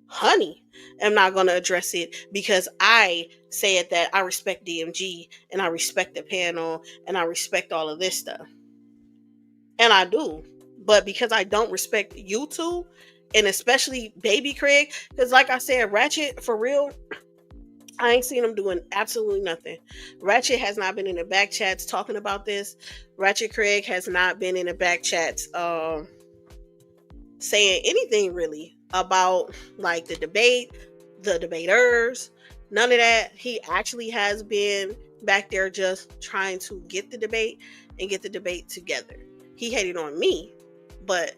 Honey, am not gonna address it because I said that I respect DMG and I respect the panel and I respect all of this stuff, and I do. But because I don't respect you two, and especially Baby Craig, because like I said, Ratchet, for real, I ain't seen him doing absolutely nothing. Ratchet has not been in the back chats talking about this. Ratchet Craig has not been in the back chats saying anything really about like the debate, the debaters, none of that. He actually has been back there just trying to get the debate and get the debate together. He hated on me. But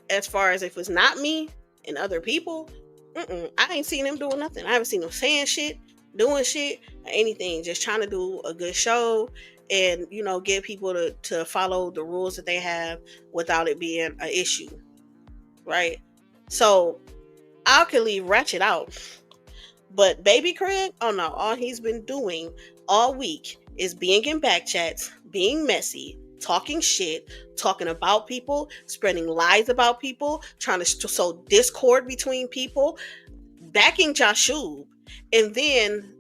as far as if it's not me and other people, I ain't seen him doing nothing. I haven't seen him saying shit, doing shit, or anything. Just trying to do a good show and, you know, get people to follow the rules that they have without it being an issue. Right? So I could leave Ratchet out. But Baby Craig, oh no, all he's been doing all week is being in back chats, being messy, talking shit, talking about people, spreading lies about people, trying to sow discord between people, backing Joshua, and then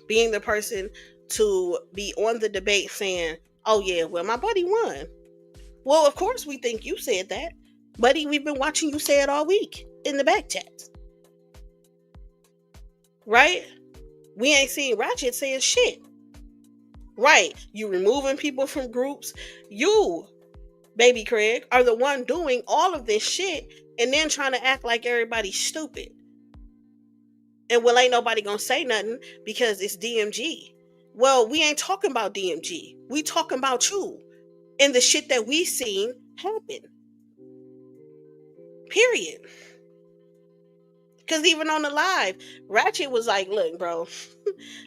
being the person to be on the debate saying, oh yeah, well, my buddy won. Well, of course we think you said that. Buddy, we've been watching you say it all week in the back chats. Right? We ain't seen Ratchet saying shit. Right, you removing people from groups. You, Baby Craig, are the one doing all of this shit and then trying to act like everybody's stupid. And well, ain't nobody gonna say nothing because it's DMG. Well, we ain't talking about DMG. We talking about you and the shit that we seen happen. Period. Because even on the live, Ratchet was like, look, bro,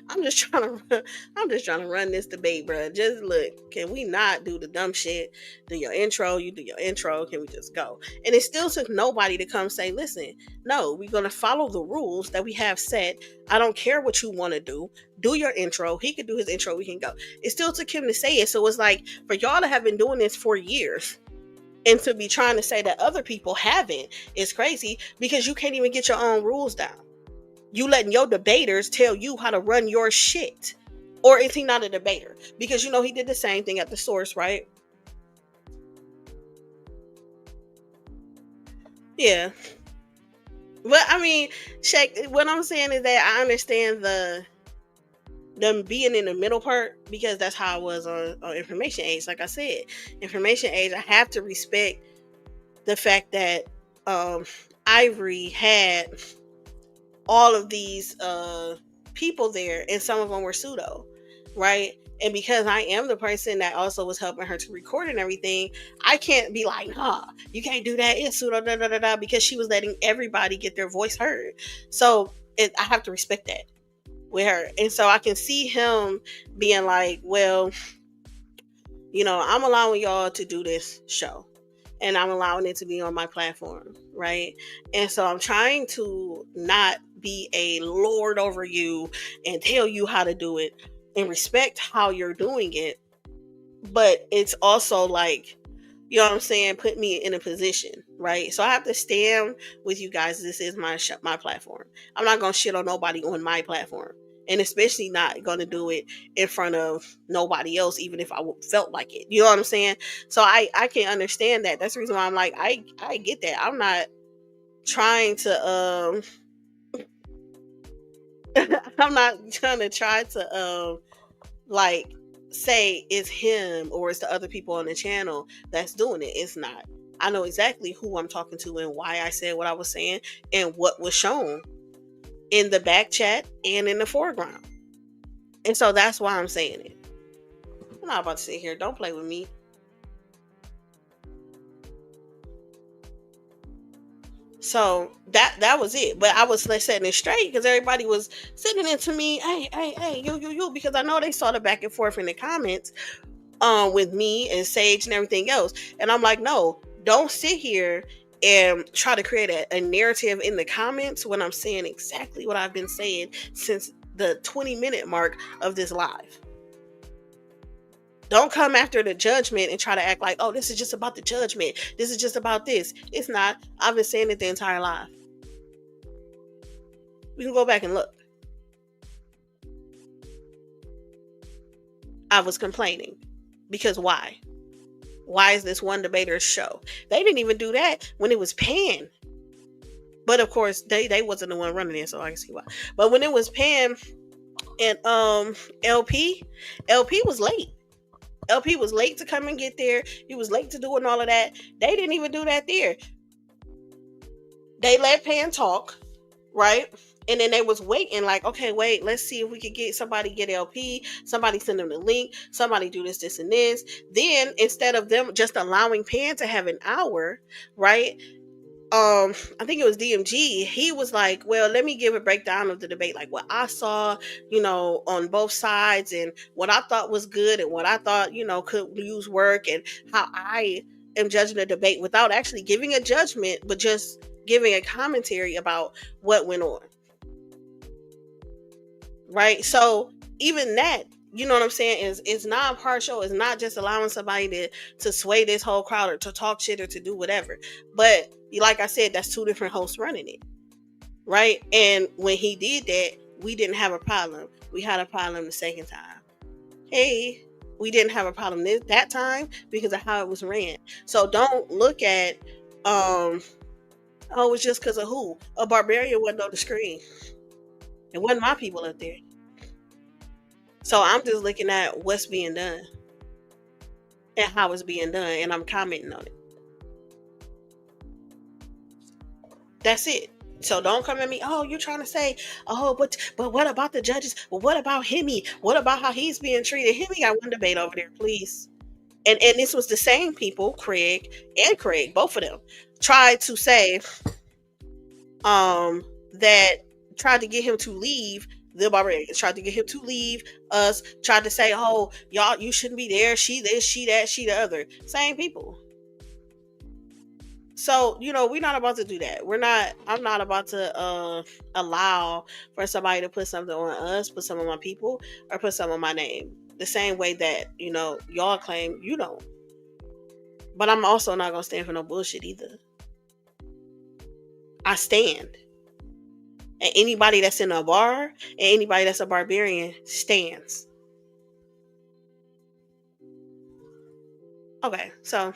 I'm just trying to run this debate, bro. Just look, can we not do the dumb shit? Do your intro, you do your intro, can we just go? And it still took nobody to come say, listen, no, we're going to follow the rules that we have set. I don't care what you want to do. Do your intro. He could do his intro, we can go. It still took him to say it. So it's like, for y'all to have been doing this for years, and to be trying to say that other people haven't is crazy because you can't even get your own rules down. You letting your debaters tell you how to run your shit. Or is he not a debater? Because, you know, he did the same thing at the source, right? Yeah. But, I mean, Shaq, what I'm saying is that I understand them being in the middle part because that's how I was on Information Age. Like I said, Information Age, I have to respect the fact that Ivory had all of these people there, and some of them were pseudo, right? And because I am the person that also was helping her to record and everything, I can't be like, nah, you can't do that. It's pseudo, da da da da, because she was letting everybody get their voice heard. So I have to respect that with her. And so I can see him being like, well, I'm allowing y'all to do this show, and I'm allowing it to be on my platform, right? And so I'm trying to not be a lord over you and tell you how to do it and respect how you're doing it. But it's also like, you know what I'm saying, put me in a position, right? So I have to stand with you guys. This is my platform. I'm not going to shit on nobody on my platform. And especially not going to do it in front of nobody else, even if I felt like it. You know what I'm saying? So I can understand that. That's the reason why I'm like, I get that. I'm not trying to I'm not trying to like say it's him or it's the other people on the channel that's doing it. It's not. I know exactly who I'm talking to and why I said what I was saying and what was shown in the back chat and in the foreground. And so that's why I'm saying it. I'm not about to sit here. Don't play with me. So that was it. But I was setting it straight because everybody was sending it to me. Hey, you, because I know they saw the back and forth in the comments with me and Sage and everything else. And I'm like, no, don't sit here and try to create a narrative in the comments when I'm saying exactly what I've been saying since the 20-minute mark of this live. Don't come after the judgment and try to act like, oh, this is just about the judgment. This is just about this. It's not. I've been saying it the entire live. We can go back and look. I was complaining. Because why? Why is this one debater's show? They didn't even do that when it was Pan. But of course, they wasn't the one running it, so I can see why. But when it was Pan and LP was late. LP was late to come and get there. He was late to doing all of that. They didn't even do that there. They let Pan talk, right? And then they was waiting like, okay, wait, let's see if we could get LP, somebody send them the link, somebody do this, and this. Then instead of them just allowing Pan to have an hour, right? I think it was DMG. He was like, well, let me give a breakdown of the debate, like what I saw, on both sides, and what I thought was good and what I thought, could use work, and how I am judging the debate without actually giving a judgment, but just giving a commentary about what went on. Right? So even that, you know what I'm saying, is non-partial. It's not just allowing somebody to sway this whole crowd or to talk shit or to do whatever. But like I said, that's two different hosts running it. Right? And when he did that, we didn't have a problem. We had a problem the second time. Hey, we didn't have a problem that time because of how it was ran. So don't look at, it's just because of who? A barbarian wasn't on the screen. It wasn't my people up there. So I'm just looking at what's being done and how it's being done, and I'm commenting on it. That's it. So don't come at me, oh, you're trying to say, oh, but what about the judges? Well, what about Hemi? What about how he's being treated? Hemi got one debate over there, please. And this was the same people, Craig, both of them, tried to say that tried to get him to leave. The barbarians tried to get him to leave us, tried to say, oh, y'all, you shouldn't be there. She this, she that, she the other. Same people. So, we're not about to do that. I'm not about to allow for somebody to put something on us, put some on my people, or put some on my name. The same way that, y'all claim you don't. But I'm also not going to stand for no bullshit either. I stand. And anybody that's in a bar and anybody that's a barbarian stands. Okay, so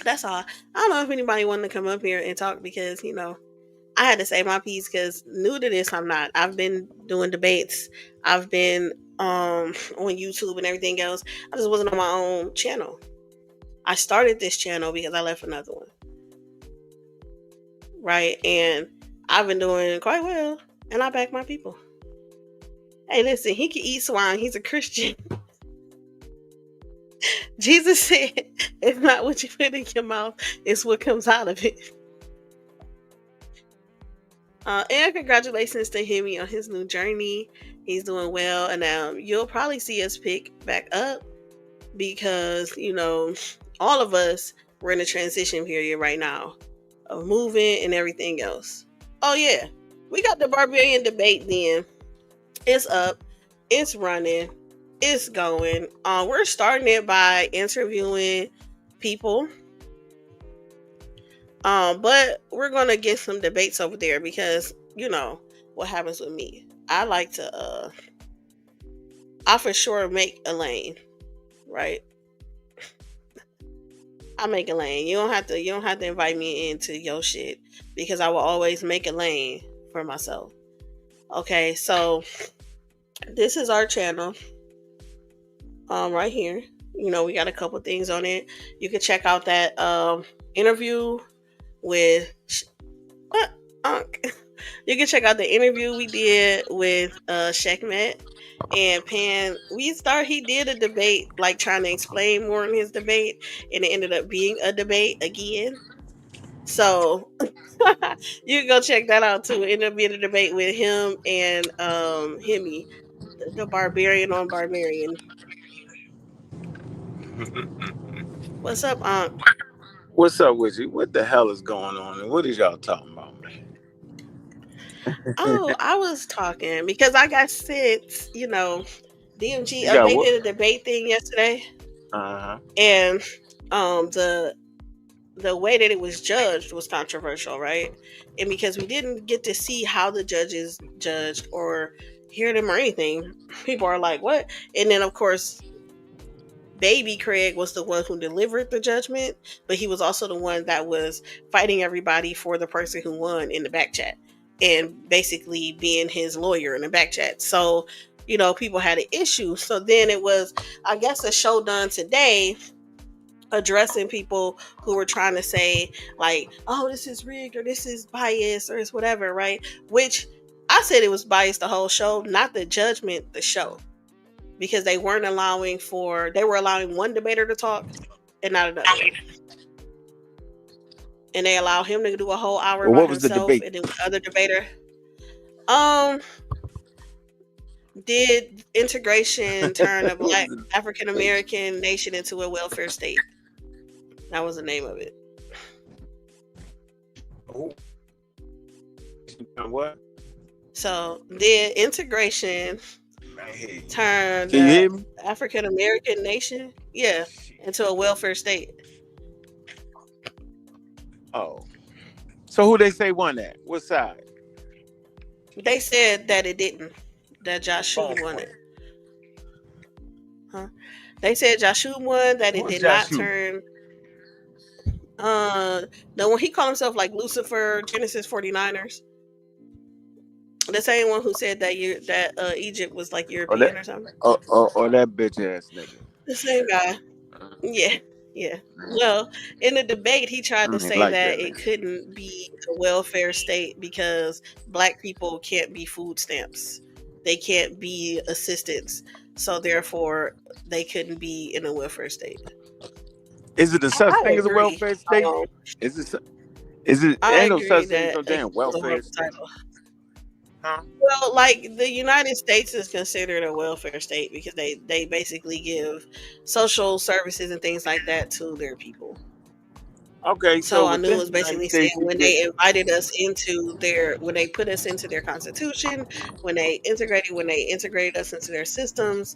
that's all. I don't know if anybody wanted to come up here and talk because, I had to say my piece because new to this, I'm not. I've been doing debates. I've been on YouTube and everything else. I just wasn't on my own channel. I started this channel because I left another one. right? And I've been doing quite well, and I back my people. Hey, listen, he can eat swine. He's a Christian. Jesus said, "It's not what you put in your mouth; it's what comes out of it." And congratulations to Hemi on his new journey. He's doing well, and you'll probably see us pick back up because all of us we're in a transition period right now of moving and everything else. Oh yeah, we got the Barbarian debate. Then it's up, it's running, it's going. We're starting it by interviewing people. But we're gonna get some debates over there because what happens with me. I like to I for sure make a lane, right? I make a lane. You don't have to invite me into your shit because I will always make a lane for myself. Okay, so this is our channel. Right here. We got a couple things on it. You can check out that interview with what Unc. You can check out the interview we did with Shekmet and Pan. He did a debate, like trying to explain more in his debate, and it ended up being a debate again. So you can go check that out too. It ended up being a debate with him and Hemi, the barbarian on barbarian. What's up, Unc? What's up with you? What the hell is going on? And what is y'all talking about, man? Oh, I was talking because I got sent, DMG You got update what? did a debate thing yesterday, Uh-huh. and the way that it was judged was controversial, right? And because we didn't get to see how the judges judged or hear them or anything, people are like, "What?" And then, of course, Baby Craig was the one who delivered the judgment, but he was also the one that was fighting everybody for the person who won in the back chat and basically being his lawyer in the back chat. So, people had an issue. So then it was, I guess, a show done today addressing people who were trying to say like, "Oh, this is rigged or this is biased or it's whatever," right? Which I said it was biased the whole show, not the judgment, the show. Because they were allowing one debater to talk and not another. And they allowed him to do a whole hour by What was the himself, debate? and then the other debater did integration turn a black African American nation into a welfare state? That was the name of it. What? So did integration turn Can you hear me? African American nation, into a welfare state? Oh. So who they say won that? What side? They said that it didn't. That Joshua won it. Huh? They said Joshua won, that it did not turn. The one he called himself like Lucifer, Genesis 49ers. The same one who said that Egypt was like European or something. Or that bitch ass nigga. The same guy. Yeah. Well, in the debate, he tried to say like that that it couldn't be a welfare state because black people can't be food stamps. They can't be assistance. So therefore, they couldn't be in a welfare state. Is it a such thing as a welfare state? Is it? Ain't no such thing as no damn welfare state. Huh? Well, like the United States is considered a welfare state because they basically give social services and things like that to their people. Okay, so I knew it was basically saying when they invited us when they put us into their constitution, when they integrated us into their systems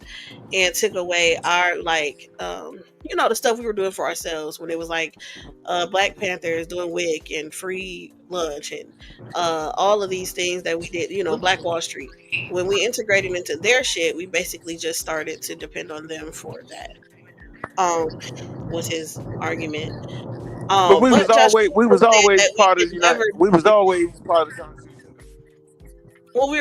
and took away our the stuff we were doing for ourselves, when it was like Black Panthers doing WIC and free lunch and all of these things that we did, Black Wall Street. When we integrated into their shit, we basically just started to depend on them for that. Was his argument. But we was always part of the United. We was always part of the Constitution. Well, we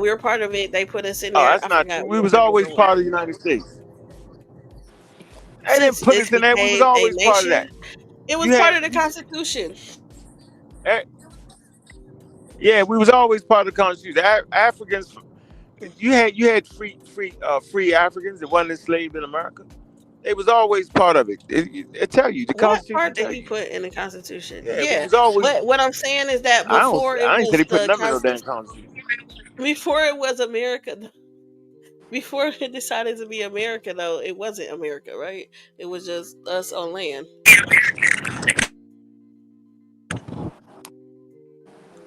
were part of it. They put us in there. Oh, that's not true. We was always part of the United States. They didn't put us in there. We was always part of that. It was part of the Constitution. Yeah, we was always part of the Constitution. Africans, you had free Africans that wasn't enslaved in America. They was always part of it. It tell you the What Constitution part did tell he you. put in the Constitution? Yeah, we Yeah, was always. but what I'm saying is that before it I ain't said was he put the nothing in no damn Constitution, Constitution. before it was America, before it decided to be America, though, it wasn't America, right? It was just us on land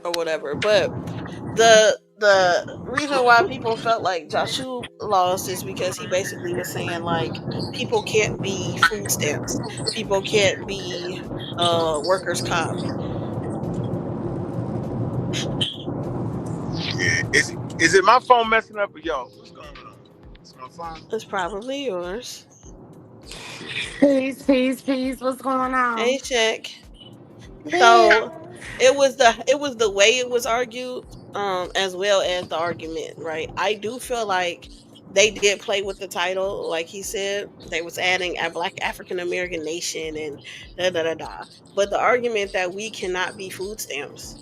or whatever. But the reason why people felt like Joshua lost is because he basically was saying like people can't be food stamps, people can't be workers comp. Yeah. Is it my phone messing up or y'all? What's going on? It's my phone. It's probably yours. Peace. What's going Hey, on? check. Bitch. So it was the way it was argued, as well as the argument, right? I do feel like they did play with the title, like he said. They was adding a Black African American nation and da da da da. But the argument that we cannot be food stamps,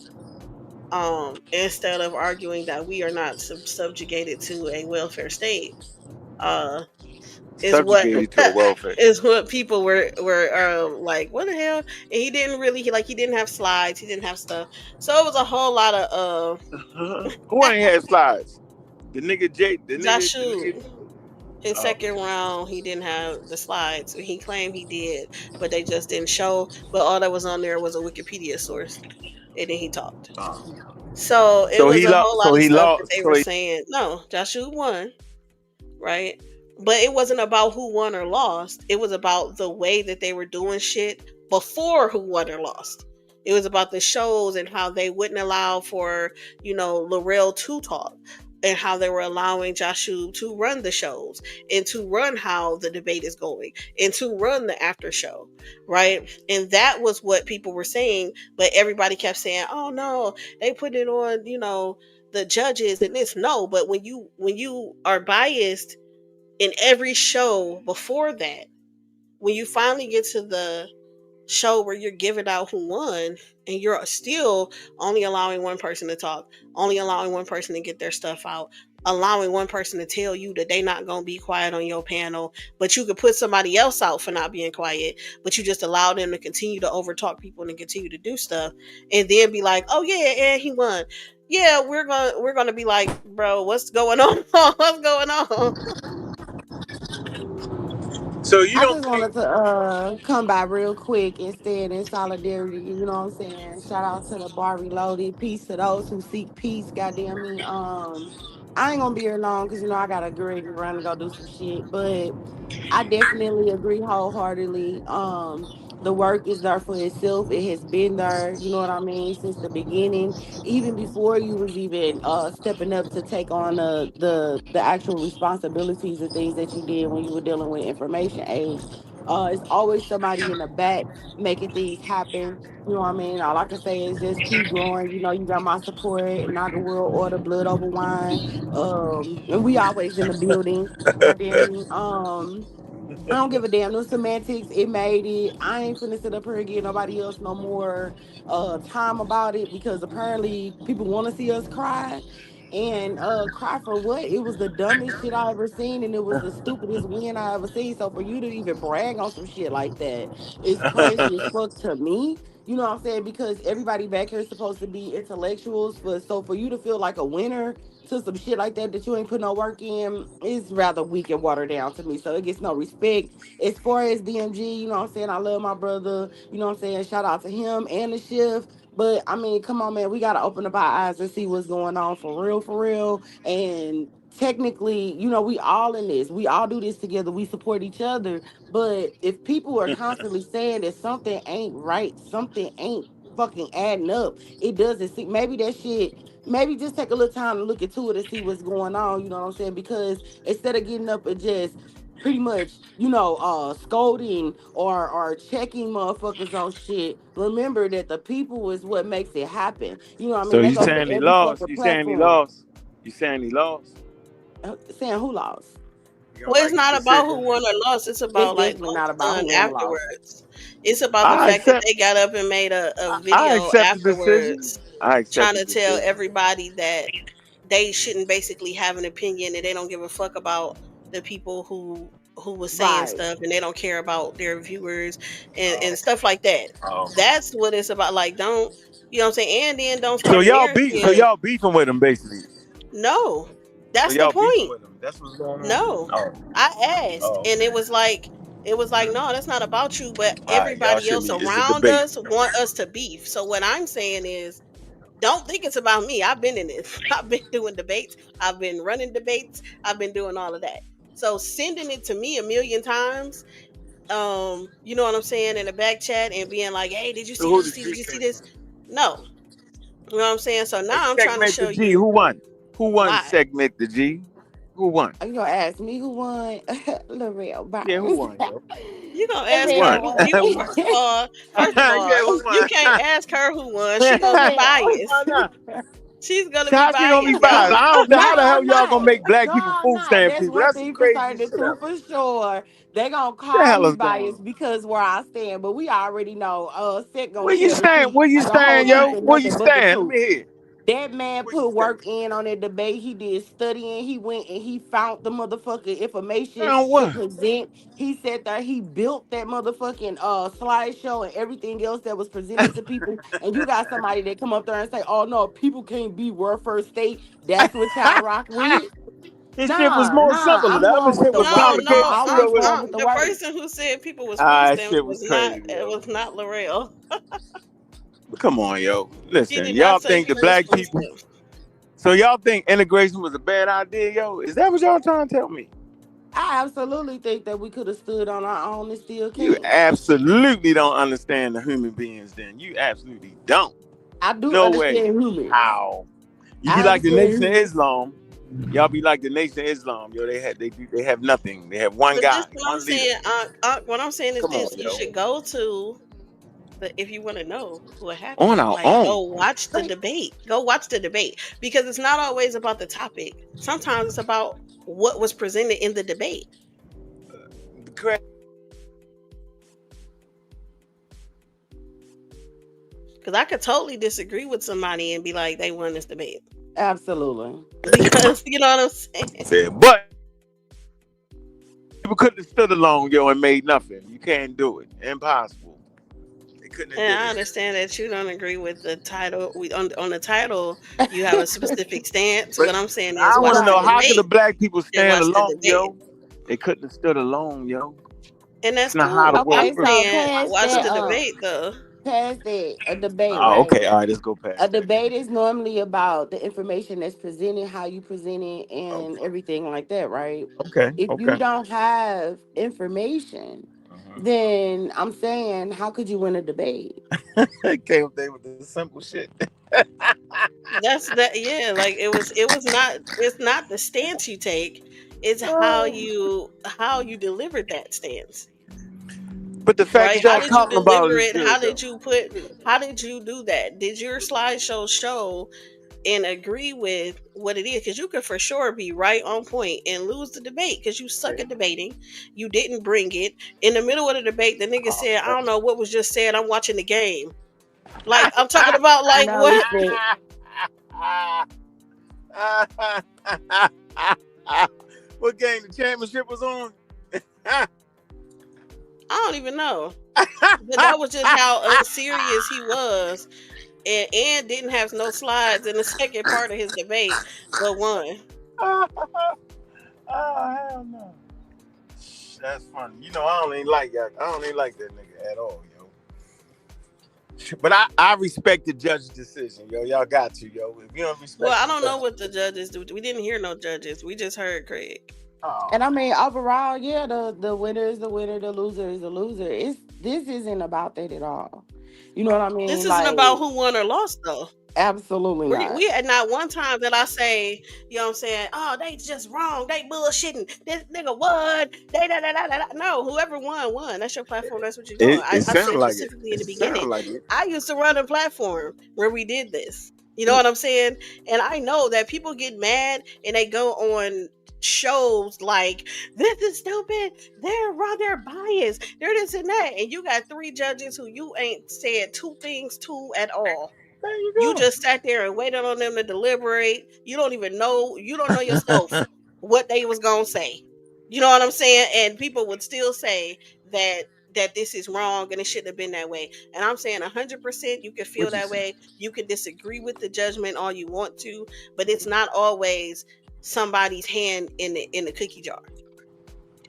instead of arguing that we are not subjugated to a welfare state, uh, is what Subjugated to a welfare. is what people were like, what the hell? And he didn't really he didn't have slides, he didn't have stuff, so it was a whole lot of Who ain't had slides? The nigga Jay. The Joshua. nigga. His Oh. second round, he didn't have the slides. He claimed he did, but they just didn't show. But all that was on there was a Wikipedia source, and then he talked. So it So was he a lost. whole lot So of he stuff that lost. they So were he. saying. No, Joshua won, right? But it wasn't about who won or lost. It was about the way that they were doing shit before who won or lost. It was about the shows and how they wouldn't allow for, Laurel to talk, and how they were allowing Joshua to run the shows and to run how the debate is going and to run the after show, right? And that was what people were saying, but everybody kept saying, "Oh no, they put it on, the judges and this." No, but when you are biased in every show before that, when you finally get to the show where you're giving out who won, and you're still only allowing one person to talk, only allowing one person to get their stuff out, allowing one person to tell you that they not going to be quiet on your panel, but you could put somebody else out for not being quiet, but you just allow them to continue to overtalk people and continue to do stuff, and then be like, "Oh yeah, and he won." Yeah, we're gonna be like, "Bro, what's going on?" What's going on? So you I don't just think? wanted to come by real quick and stand in solidarity. You know what I'm saying? Shout out to the bar reloaded. Peace to those who seek peace. Goddamn me. I ain't gonna be here long because I gotta get ready to run and go do some shit. But I definitely agree wholeheartedly. The work is there for itself. It has been there, you know what I mean, since the beginning. Even before you was even stepping up to take on the actual responsibilities and things that you did when you were dealing with information age. It's always somebody in the back making things happen. You know what I mean? All I can say is just keep growing. You got my support. Naga World Order, Blood Over Wine. And we always in the building. Goddamn me. I don't give a damn. No semantics. It made it. I ain't finna sit up here and give nobody else no more time about it because apparently people want to see us cry. And cry for what? It was the dumbest shit I ever seen, and it was the stupidest win I ever seen. So for you to even brag on some shit like that is crazy as fuck to me. You know what I'm saying? Because everybody back here is supposed to be intellectuals, but so for you to feel like a winner to some shit like that you ain't put no work in is rather weak and watered down to me. So it gets no respect. As far as DMG, you know what I'm saying? I love my brother. You know what I'm saying? Shout out to him and the shift. But I mean, come on, man. We gotta open up our eyes and see what's going on for real, for real. And technically, we all in this. We all do this together. We support each other. But if people are constantly saying that something ain't right, something ain't fucking adding up, it doesn't see. Maybe that shit, maybe just take a little time to look into it and see what's going on. You know what I'm saying? Because instead of getting up and just pretty much, scolding or checking motherfuckers on shit, remember that the people is what makes it happen. You know what I So mean? That you goes for saying he every lost? fucking You saying he platform. lost? You saying he lost? Saying who lost? You don't Well, it's like his not about decision? who won or lost. It's It's about like definitely what not was about done who won or lost. afterwards. It's about the I fact that accept. they got up and made a I video accept the decision. afterwards. I trying accepted to tell decision. everybody that they shouldn't basically have an opinion and they don't give a fuck about the people who was saying Right. stuff and they don't care about their viewers and Oh, stuff like that. oh. That's what it's about. Like, don't, you know what I'm saying? And then don't So start a y'all beef. So narrative. y'all beefing with him basically. No, So that's the y'all beefing point. with him. That's what's going on. No, Oh, I asked, oh, and okay. it was like, no, that's not about you. But All right, y'all everybody shouldn't else be. It's a around debate. us want us to beef. So what I'm saying is, don't think it's about me. I've been in this. I've been doing debates. I've been running debates. I've been doing all of that. So sending it to me a million times, you know what I'm saying, in the back chat and being like, "Hey, did you So see who this? the Did G you see came this?" from? No, you know what I'm saying. So Hey, now I'm trying to segment the show G. you Who won? Who won why. segment the G? Who won? Are you gonna ask me who won? L'Oreal Yeah, who Barnes. won, yo? You gonna Who ask her won? L'Oreal who won. you Who first of yeah, all, who you won? can't ask her who won. She gonna be Why biased. not? She's gonna So be how she gonna be biased, biased? y'all. I don't. How the No, hell I'm y'all gonna not. make black No, people I'm food not. stamp That's people? one That's some thing for crazy certain. The shit two ever. for sure. They gonna What the call hell me is going biased on? because where I stand, but we already know. Set gonna Where you tell the stand? truth Where you and the whole stand, truth yo? and Where you nothing but the stand? Let truth. me hear. That man Where you put stand? work in on that debate. He did studying. He went and he found the motherfucking information Found to what? present. He said that he built that motherfucking slideshow and everything else that was presented to people. And you got somebody that come up there and say, "Oh no, people can't be world first state." That's what y'all rock with. This shit was Nah, more nah. simple. The I'm other going with shit the was No, work. I'm complicated. no, Shit always was. going with the the work. person who said people was food Ah, that stamps shit was crazy, yo. was not L'Oreal. But come on, yo. She Listen, did not y'all say think the people was black food people. stamps. So y'all think integration was a bad idea, yo? Is that what y'all trying to tell me? I absolutely think that we could have stood on our own and still You can. absolutely don't understand the human beings. Then you absolutely don't. I do No way. understand humans. How? You be I like the understand Nation of humans. Islam. Y'all be like the Nation of Islam, yo. They have nothing. They have one But this guy, what I'm one leader. saying. What I'm saying is Come this: on, you yo. should go to if you want to know what On happened. our Like, own. go watch the debate. Go watch the debate because it's not always about the topic. Sometimes it's about what was presented in the debate. Correct. Because I could totally disagree with somebody and be like, they won this debate Absolutely. because you know what I'm saying. But people couldn't have stood alone, yo, and made nothing. You can't do it. Impossible. They couldn't have And did I it. understand that you don't agree with the title. On the title, you have a specific stance. But What I'm saying is, I want to watch the know Right. how could the debate black people and stand watch the alone, debate, yo? They couldn't have stood alone, yo. and It's that's not how the cool. world I'm Okay, works. so saying watch the debate though. past that, a debate, Oh, right? okay. All right, let's go A past that. debate is normally about the information that's presented, how you present it, and Okay. everything like that, right? Okay. If you Okay. don't have information, then I'm saying, how could you win a debate? Came up there with the simple shit. That's that. Yeah, like it was not. It's not the stance you take. It's how you delivered that stance. But the fact Right? that How y'all did you talking about deliver it is it? good, though. How did you do that? Did your slideshow show and agree with what it is? Because you could for sure be right on point and lose the debate because you suck at debating. You didn't bring it. In the middle of the debate, the nigga Oh, said, I man. don't know what was just said. I'm watching the game. Like, I'm talking about like No what? respect. What game the championship was on? I don't even know. But that was just how unserious he was. And didn't have no slides in the second part of his debate, but won. Oh, hell no. That's funny. You know, I don't even like that. I don't even like that nigga at all, yo. But I respect the judge's decision, yo. Y'all got to, yo. If you don't Well, respect I the don't know judge, what the judges do. We didn't hear no judges. We just heard Craig. And oh, I mean, overall, yeah, the winner is the winner, the loser is the loser. This isn't about that at all. You know what I This mean? isn't Like, about who won or lost, though. absolutely not. We had not one time that I say, you know what I'm saying, oh, they just wrong. They bullshitting. This nigga won. They da da da da. No, whoever won, won. That's your platform. That's what you're doing. it I sound said like it. specifically in It the sound beginning, like it. I used to run a platform where we did this. You know what I'm saying? And I know that people get mad and they go on shows like this is stupid, they're wrong, they're biased, they're this and that. And you got three judges who you ain't said two things to at all. There you You go. just sat there and waited on them to deliberate. You don't even know. You don't know yourself what they was gonna say. You know what I'm saying? And people would still say that this is wrong and it shouldn't have been that way. And I'm saying 100% you can feel What you that say? way. You can disagree with the judgment all you want to, but it's not always somebody's hand in the cookie jar.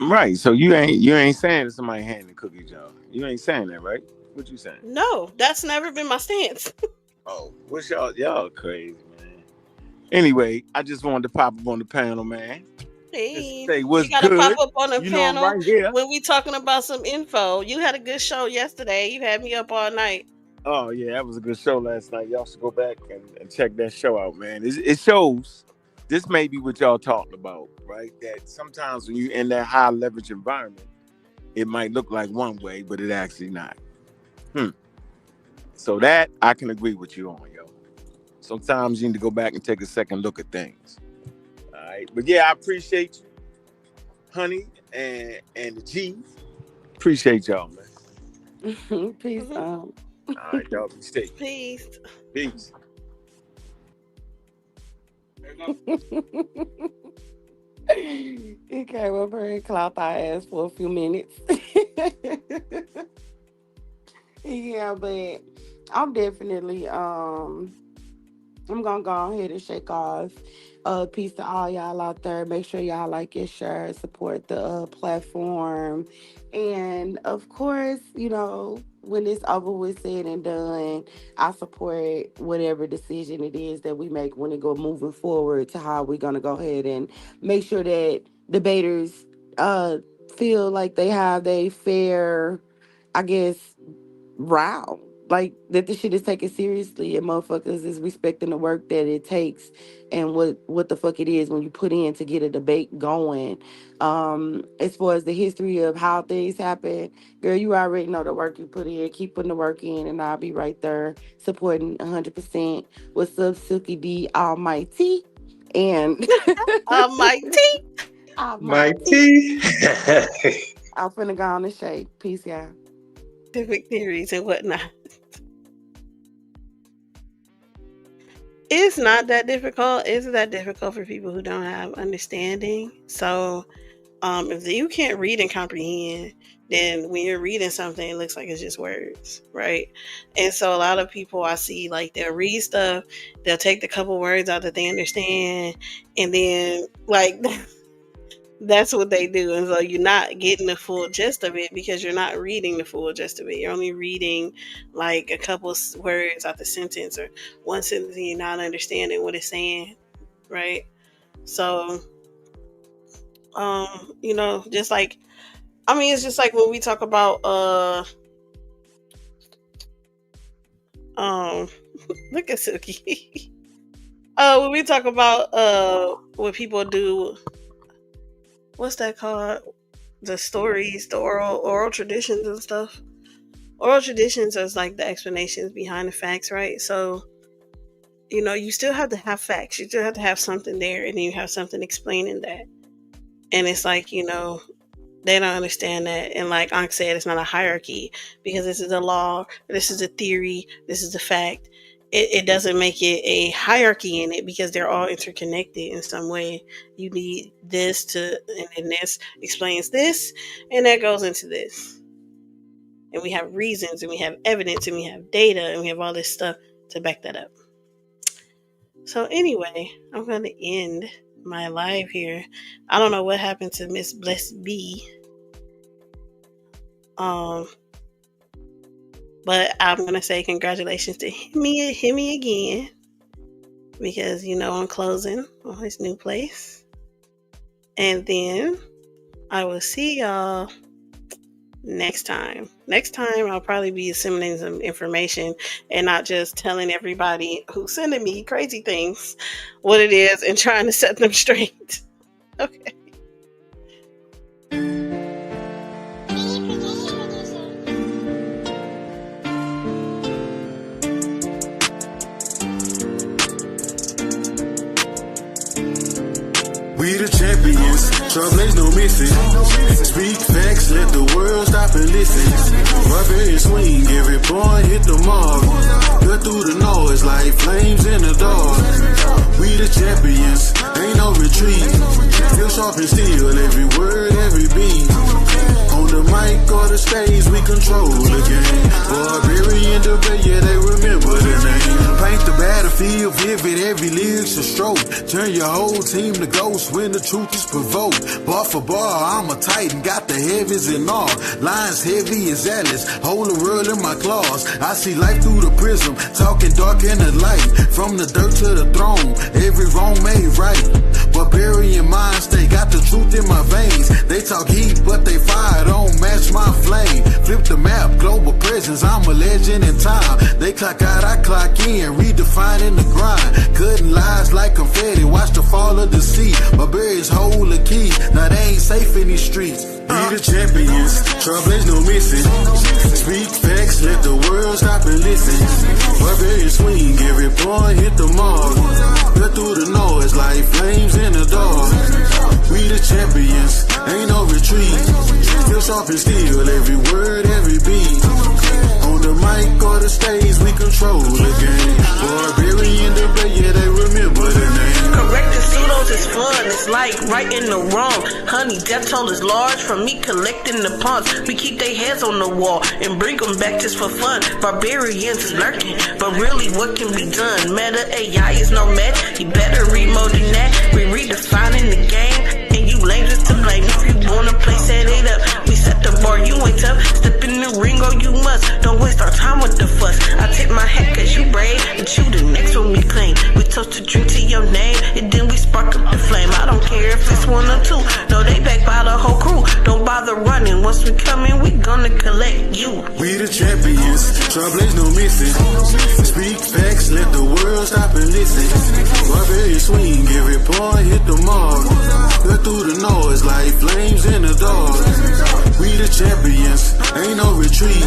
Right. So you ain't saying that somebody handing the cookie jar. You ain't saying that, right? What you saying? No, that's never been my stance. Oh, what's y'all crazy, man. Anyway, I just wanted to pop up on the panel, man. Hey, Just say what's you gotta pop good. up on the You know I'm panel right here. when we talking about some info. You had a good show yesterday. You had me up all night. Oh yeah, that was a good show last night. Y'all should go back and check that show out, man. It shows this may be what y'all talking about, right? That sometimes when you're in that high leverage environment, it might look like one way, but it actually not. So that I can agree with you on, yo. Sometimes you need to go back and take a second look at things. All right. But yeah, I appreciate you, honey, and the G's. Appreciate y'all, man. Peace Mhm. out. All right, y'all be safe. Peace. Peace. He came up here and clapped our ass for a few minutes. Yeah, but I'm definitely I'm gonna go ahead and shake off. Peace to all y'all out there. Make sure y'all like and share, support the platform. And of course, you know, when it's over with said and done, I support whatever decision it is that we make when it go moving forward to how we're gonna go ahead and make sure that debaters feel like they have a fair, I guess, round. Like that the shit is taken seriously and motherfuckers is respecting the work that it takes and what the fuck it is when you put in to get a debate going. As far as the history of how things happen, girl, you already know the work you put in. Keep putting the work in and I'll be right there supporting 100%. What's up, Silky D Almighty? And Almighty. Almighty. I'm finna go on and shake. Peace, y'all. Different theories and whatnot. It's not that difficult. It's that difficult for people who don't have understanding. So, if you can't read and comprehend, then when you're reading something, it looks like it's just words, right? And so a lot of people I see, like, they'll read stuff, they'll take the couple words out that they understand, and then like that's what they do. And so you're not getting the full gist of it because you're not reading the full gist of it. You're only reading like a couple words out the sentence or one sentence and you're not understanding what it's saying, right? So, you know, just like, I mean, it's just like when we talk about, look at Silky. When we talk about, what people do, what's that called? The stories, the oral traditions and stuff. Oral traditions is like the explanations behind the facts, right? So, you know, you still have to have facts. You still have to have something there, and then you have something explaining that. And it's like, you know, they don't understand that. And like Ankh said, it's not a hierarchy because this is a law, this is a theory, this is a fact. It doesn't make it a hierarchy in it because they're all interconnected in some way. You need this to, and then this explains this, and that goes into this. And we have reasons, and we have evidence, and we have data, and we have all this stuff to back that up. So anyway, I'm going to end my live here. I don't know what happened to Miss Blessed B. But I'm going to say congratulations to Himmy again. Because, you know, I'm closing on his new place. And then I will see y'all next time. Next time, I'll probably be assimilating some information and not just telling everybody who's sending me crazy things what it is and trying to set them straight. Okay. We the champions, trailblaze no missing. Speak facts, let the world stop and listen. Barbarian swing, every boy hit the mark. Cut through the noise like flames in the dark. We the champions, ain't no retreat. Feel sharp and steel, every word, every beat. On the mic or the stage, we control the game. Barbarian debate, yeah, they remember the name. Paint the battlefield vivid, every lyric's a stroke. Turn your whole team to ghosts when the truth is provoked. Bar for bar, I'm a titan, got the heavies in all. Lines heavy as Atlas, hold the world in my claws. I see life through the prism, talking dark in the light. From the dirt to the throne, every wrong made right. Barbarian minds, they got the truth in my veins. They talk heat, but they fire don't match my flame. Flip the map, global presence, I'm a legend in time. They clock out, I clock in, redefining the grind. Cutting lies like confetti, watch the fall of the sea. Barbarians hold the key, now they ain't safe in these streets. Be the champions, trouble ain't no missing. Speak facts, let the world stop and listen. Barbarians swing, every point hit the mark. Cut through the noise like flames in the dark. We the champions, ain't no retreat. Feel sharp and steel, every word, every beat. On the mic or the stage, we control the game. Barbarian debate, yeah, they remember the name. Correcting pseudos is fun, it's like righting the wrong. Honey, death toll is large from me collecting the pawns. We keep their heads on the wall and bring them back just for fun. Barbarians is lurking, but really what can be done? Meta AI is no match, you better read more than that. We redefining the game, and you lame just to blame. If you wanna play, set it up. We set the bar, you ain't tough. Step in the ring, oh you must. Don't waste our time with the fuss. I tip my hat cause you brave, but you the next one we claim. We toast to drink to your name, and then we spark up the flame. I don't care if it's one or two, no they back by the whole crew. Don't bother running, once we come in, we gonna collect you. We the champions, trouble ain't no missing. Speak facts, let the world stop and listen. Barbarian swing, every point hit the mark. Cut through the noise like flames in the dark. We the champions, ain't no retreat.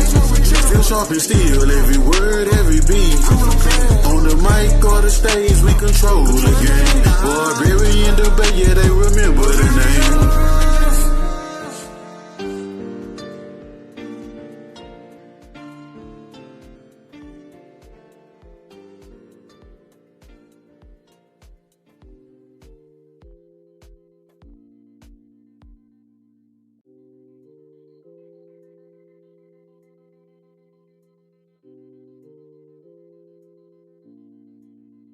Feel sharp and steel, every word, every beat. On the mic or the stage, we control the game. Barbarian debate, yeah, they